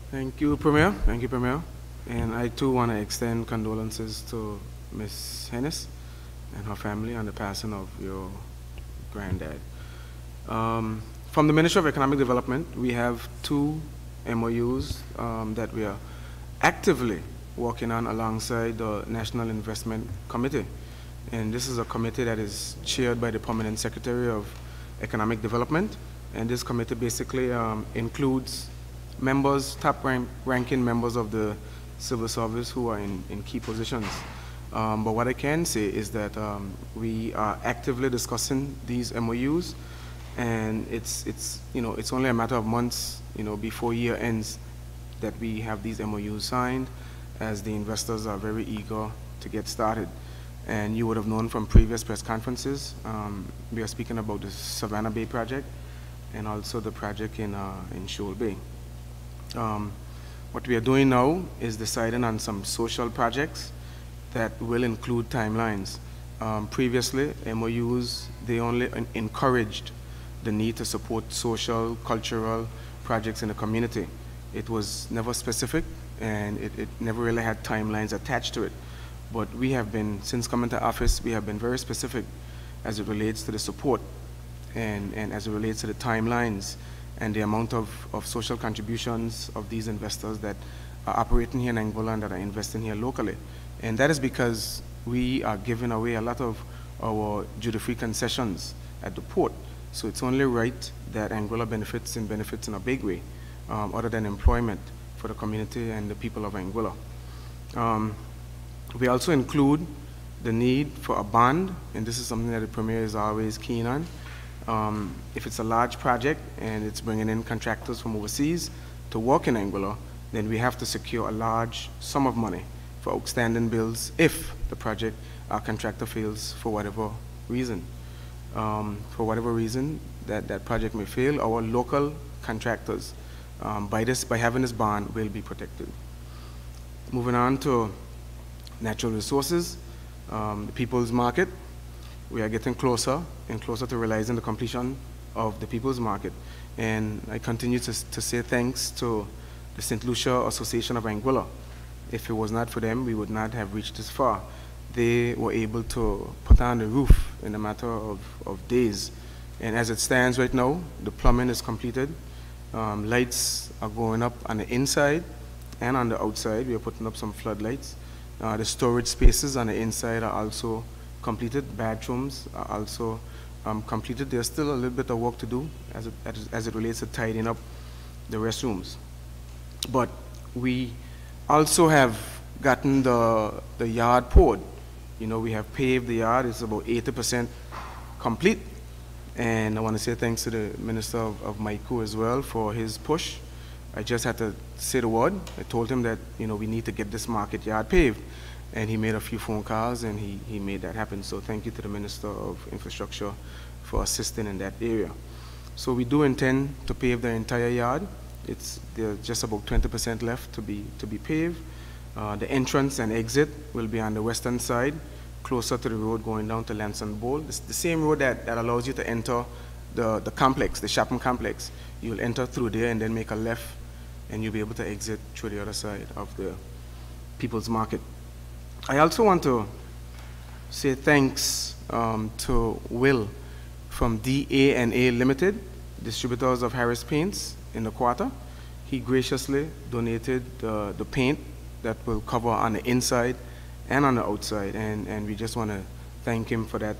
Thank you, Premier. Thank you, Premier. And I too want to extend condolences to Ms. Hennis and her family on the passing of your granddad. From the Ministry of Economic Development, we have 2 MOUs that we are actively working on alongside the National Investment Committee. And this is a committee that is chaired by the Permanent Secretary of Economic Development. And this committee basically includes members, top-ranking members of the civil service who are in key positions. But what I can say is that we are actively discussing these MOUs, and it's only a matter of months, before year ends that we have these MOUs signed, as the investors are very eager to get started. And you would have known from previous press conferences, we are speaking about the Savannah Bay Project and also the project in Shoal Bay. What we are doing now is deciding on some social projects that will include timelines. Previously, MOUs, they only encouraged the need to support social, cultural projects in the community. It was never specific, and it never really had timelines attached to it. But we have been, since coming to office, we have been very specific as it relates to the support and as it relates to the timelines and the amount of social contributions of these investors that are operating here in Anguilla and that are investing here locally. And that is because we are giving away a lot of our duty-free concessions at the port. So it's only right that Anguilla benefits in a big way, other than employment for the community and the people of Anguilla. We also include the need for a bond, and this is something that the Premier is always keen on. If it's a large project and it's bringing in contractors from overseas to work in Anguilla, then we have to secure a large sum of money for outstanding bills if the project contractor fails for whatever reason. For whatever reason that project may fail, our local contractors, by having this bond, will be protected. Moving on to natural resources, the people's market. We are getting closer and closer to realizing the completion of the people's market. And I continue to say thanks to the St. Lucia Association of Anguilla. If it was not for them, we would not have reached this far. They were able to put on the roof in a matter of days. And as it stands right now, the plumbing is completed. Lights are going up on the inside and on the outside. We are putting up some floodlights. The storage spaces on the inside are also completed. Bathrooms are also completed. There's still a little bit of work to do as it relates to tidying up the restrooms. But we also have gotten the yard poured. We have paved the yard. It's about 80% complete. And I want to say thanks to the Minister of Maiku as well for his push. I just had to say the word. I told him that we need to get this market yard paved. And he made a few phone calls and he made that happen. So thank you to the Minister of Infrastructure for assisting in that area. So we do intend to pave the entire yard. There's just about 20% left to be paved. The entrance and exit will be on the western side, closer to the road going down to Lanson Bowl. It's the same road that allows you to enter the complex, the shopping complex. You'll enter through there and then make a left, and you'll be able to exit through the other side of People's Market. I also want to say thanks to Will from DA&A Limited, distributors of Harris Paints in the quarter. He graciously donated the paint that will cover on the inside and on the outside, and we just want to thank him for that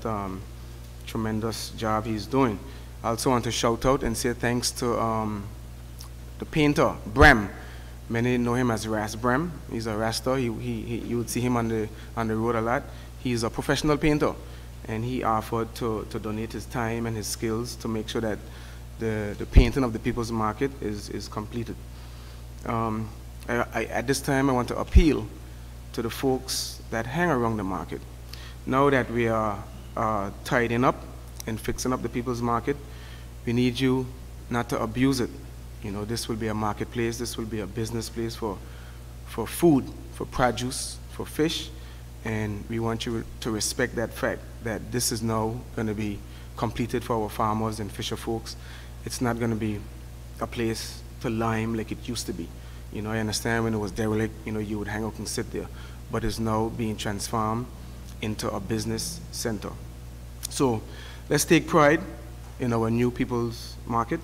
tremendous job he's doing. I also want to shout out and say thanks to the painter, Brem. Many know him as Ras Brem. He's a raster. You would see him on the road a lot. He's a professional painter, and he offered to donate his time and his skills to make sure that the painting of the People's Market is completed. At this time, I want to appeal to the folks that hang around the market. Now that we are tidying up and fixing up the People's Market, we need you not to abuse it. You know, this will be a marketplace, this will be a business place for food, for produce, for fish, and we want you to respect that fact that this is now going to be completed for our farmers and fisher folks. It's not going to be a place to lime like it used to be. You know, I understand when it was derelict, you know, you would hang out and sit there, but it's now being transformed into a business center. So let's take pride in our new People's Market.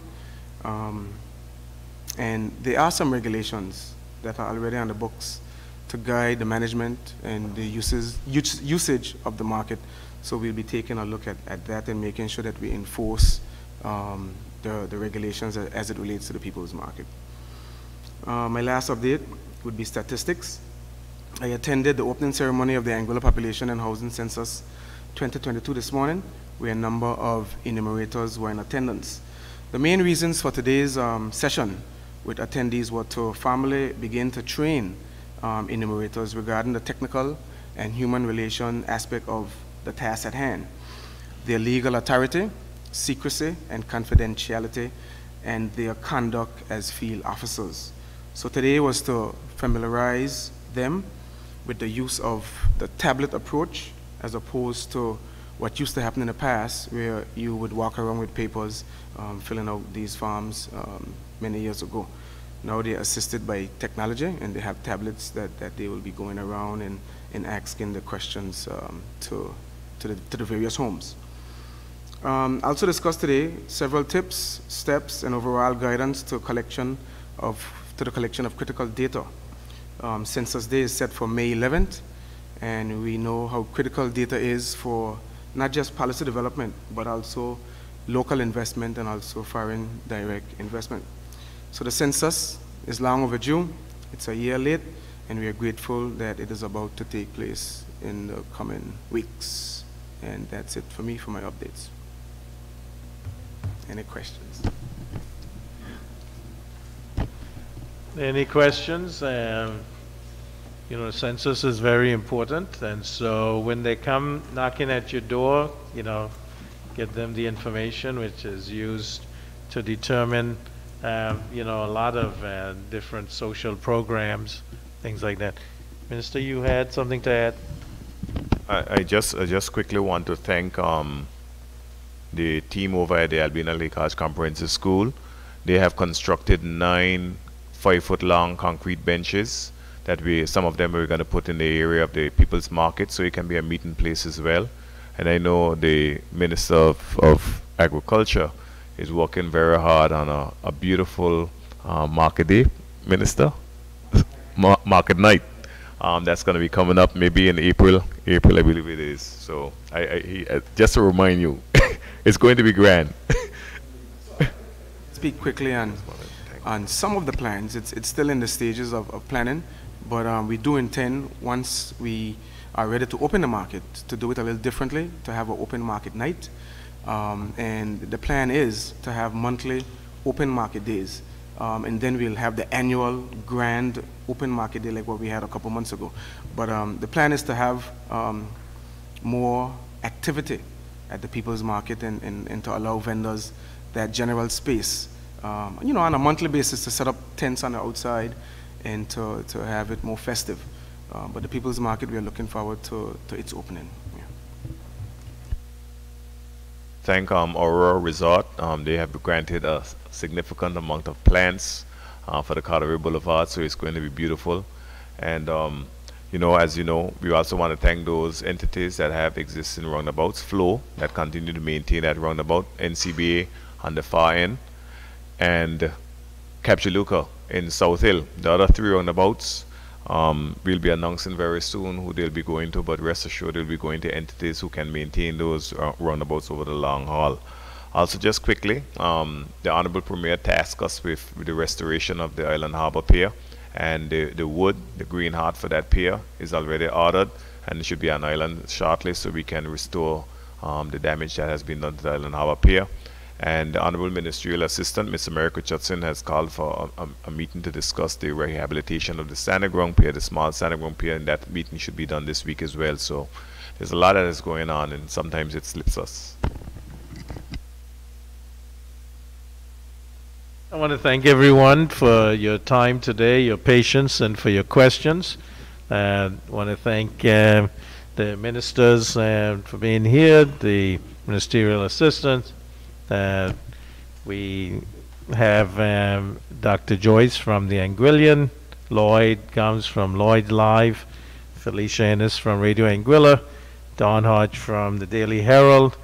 And there are some regulations that are already on the books to guide the management and the usage of the market. So we'll be taking a look at that and making sure that we enforce the regulations as it relates to the People's Market. My last update would be statistics. I attended the opening ceremony of the Anguilla Population and Housing Census 2022 this morning, where a number of enumerators were in attendance. The main reasons for today's session with attendees were to formally begin to train enumerators regarding the technical and human relation aspect of the task at hand, their legal authority, secrecy and confidentiality, and their conduct as field officers. So today was to familiarize them with the use of the tablet approach as opposed to what used to happen in the past, where you would walk around with papers filling out these forms many years ago. Now they're assisted by technology, and they have tablets that they will be going around and asking the questions to the various homes. Also discussed today several tips, steps, and overall guidance to the collection of critical data. Census Day is set for May 11th, and we know how critical data is for not just policy development, but also local investment and also foreign direct investment. So the census is long overdue. It's a year late, and we are grateful that it is about to take place in the coming weeks. And that's it for me for my updates. Any questions? Any questions? You know, census is very important, and so when they come knocking at your door, you know, get them the information which is used to determine, you know, a lot of different social programs, things like that. Minister, you had something to add? I just quickly want to thank the team over at the Albina Lake Arch Comprehensive School. They have constructed 9 5-foot-long concrete benches that some of them we're going to put in the area of the People's Market, so it can be a meeting place as well. And I know the Minister of Agriculture is working very hard on a beautiful market day, Minister? Market night. That's going to be coming up maybe in April, I believe it is. So just to remind you, it's going to be grand. Speak quickly on some of the plans. It's still in the stages of planning, but we do intend, once we are ready to open the market, to do it a little differently, to have an open market night. And the plan is to have monthly open market days. And then we'll have the annual grand open market day like what we had a couple months ago. But the plan is to have more activity at the People's Market and to allow vendors that general space, you know, on a monthly basis, to set up tents on the outside and to have it more festive. But the People's Market, we are looking forward to its opening. Yeah. Thank Aurora Resort. They have granted a significant amount of plants for the Carteret Boulevard, so it's going to be beautiful. And as you know, we also want to thank those entities that have existing roundabouts, Flow, that continue to maintain that roundabout, NCBA on the far end, and Capjaluca in South Hill. The other 3 roundabouts, we'll be announcing very soon who they'll be going to, but rest assured they'll be going to entities who can maintain those roundabouts over the long haul. Also, just quickly, the Honourable Premier tasked us with the restoration of the Island Harbour Pier, and the wood, the green heart for that pier is already ordered, and it should be on island shortly so we can restore the damage that has been done to the Island Harbour Pier. And the Honourable Ministerial Assistant, Mr. Merrick Richardson, has called for a meeting to discuss the rehabilitation of the standing ground pier, the small standing ground pier, and that meeting should be done this week as well. So there's a lot that is going on, and sometimes it slips us. I want to thank everyone for your time today, your patience, and for your questions. I want to thank the ministers for being here, the ministerial assistants. We have Dr. Joyce from the Anguillian, Lloyd comes from Lloyd Live, Felicia Ennis from Radio Anguilla, Don Hodge from the Daily Herald,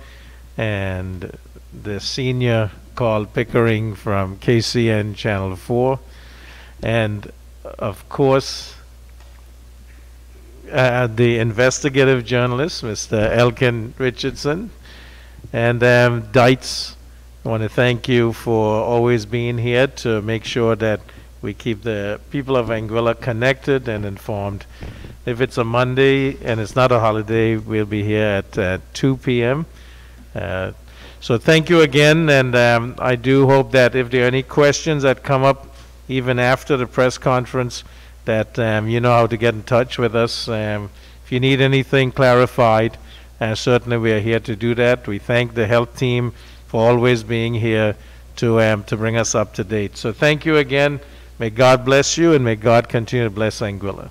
and the senior Carl Pickering from KCN Channel 4, and of course the investigative journalist, Mr. Elkin Richardson, and Dietz. I want to thank you for always being here to make sure that we keep the people of Anguilla connected and informed. If it's a Monday and it's not a holiday, we'll be here at 2 p.m. So thank you again, and I do hope that if there are any questions that come up even after the press conference, that you know how to get in touch with us. If you need anything clarified, certainly we are here to do that. We thank the health team for always being here to bring us up to date. So thank you again. May God bless you, and may God continue to bless Anguilla.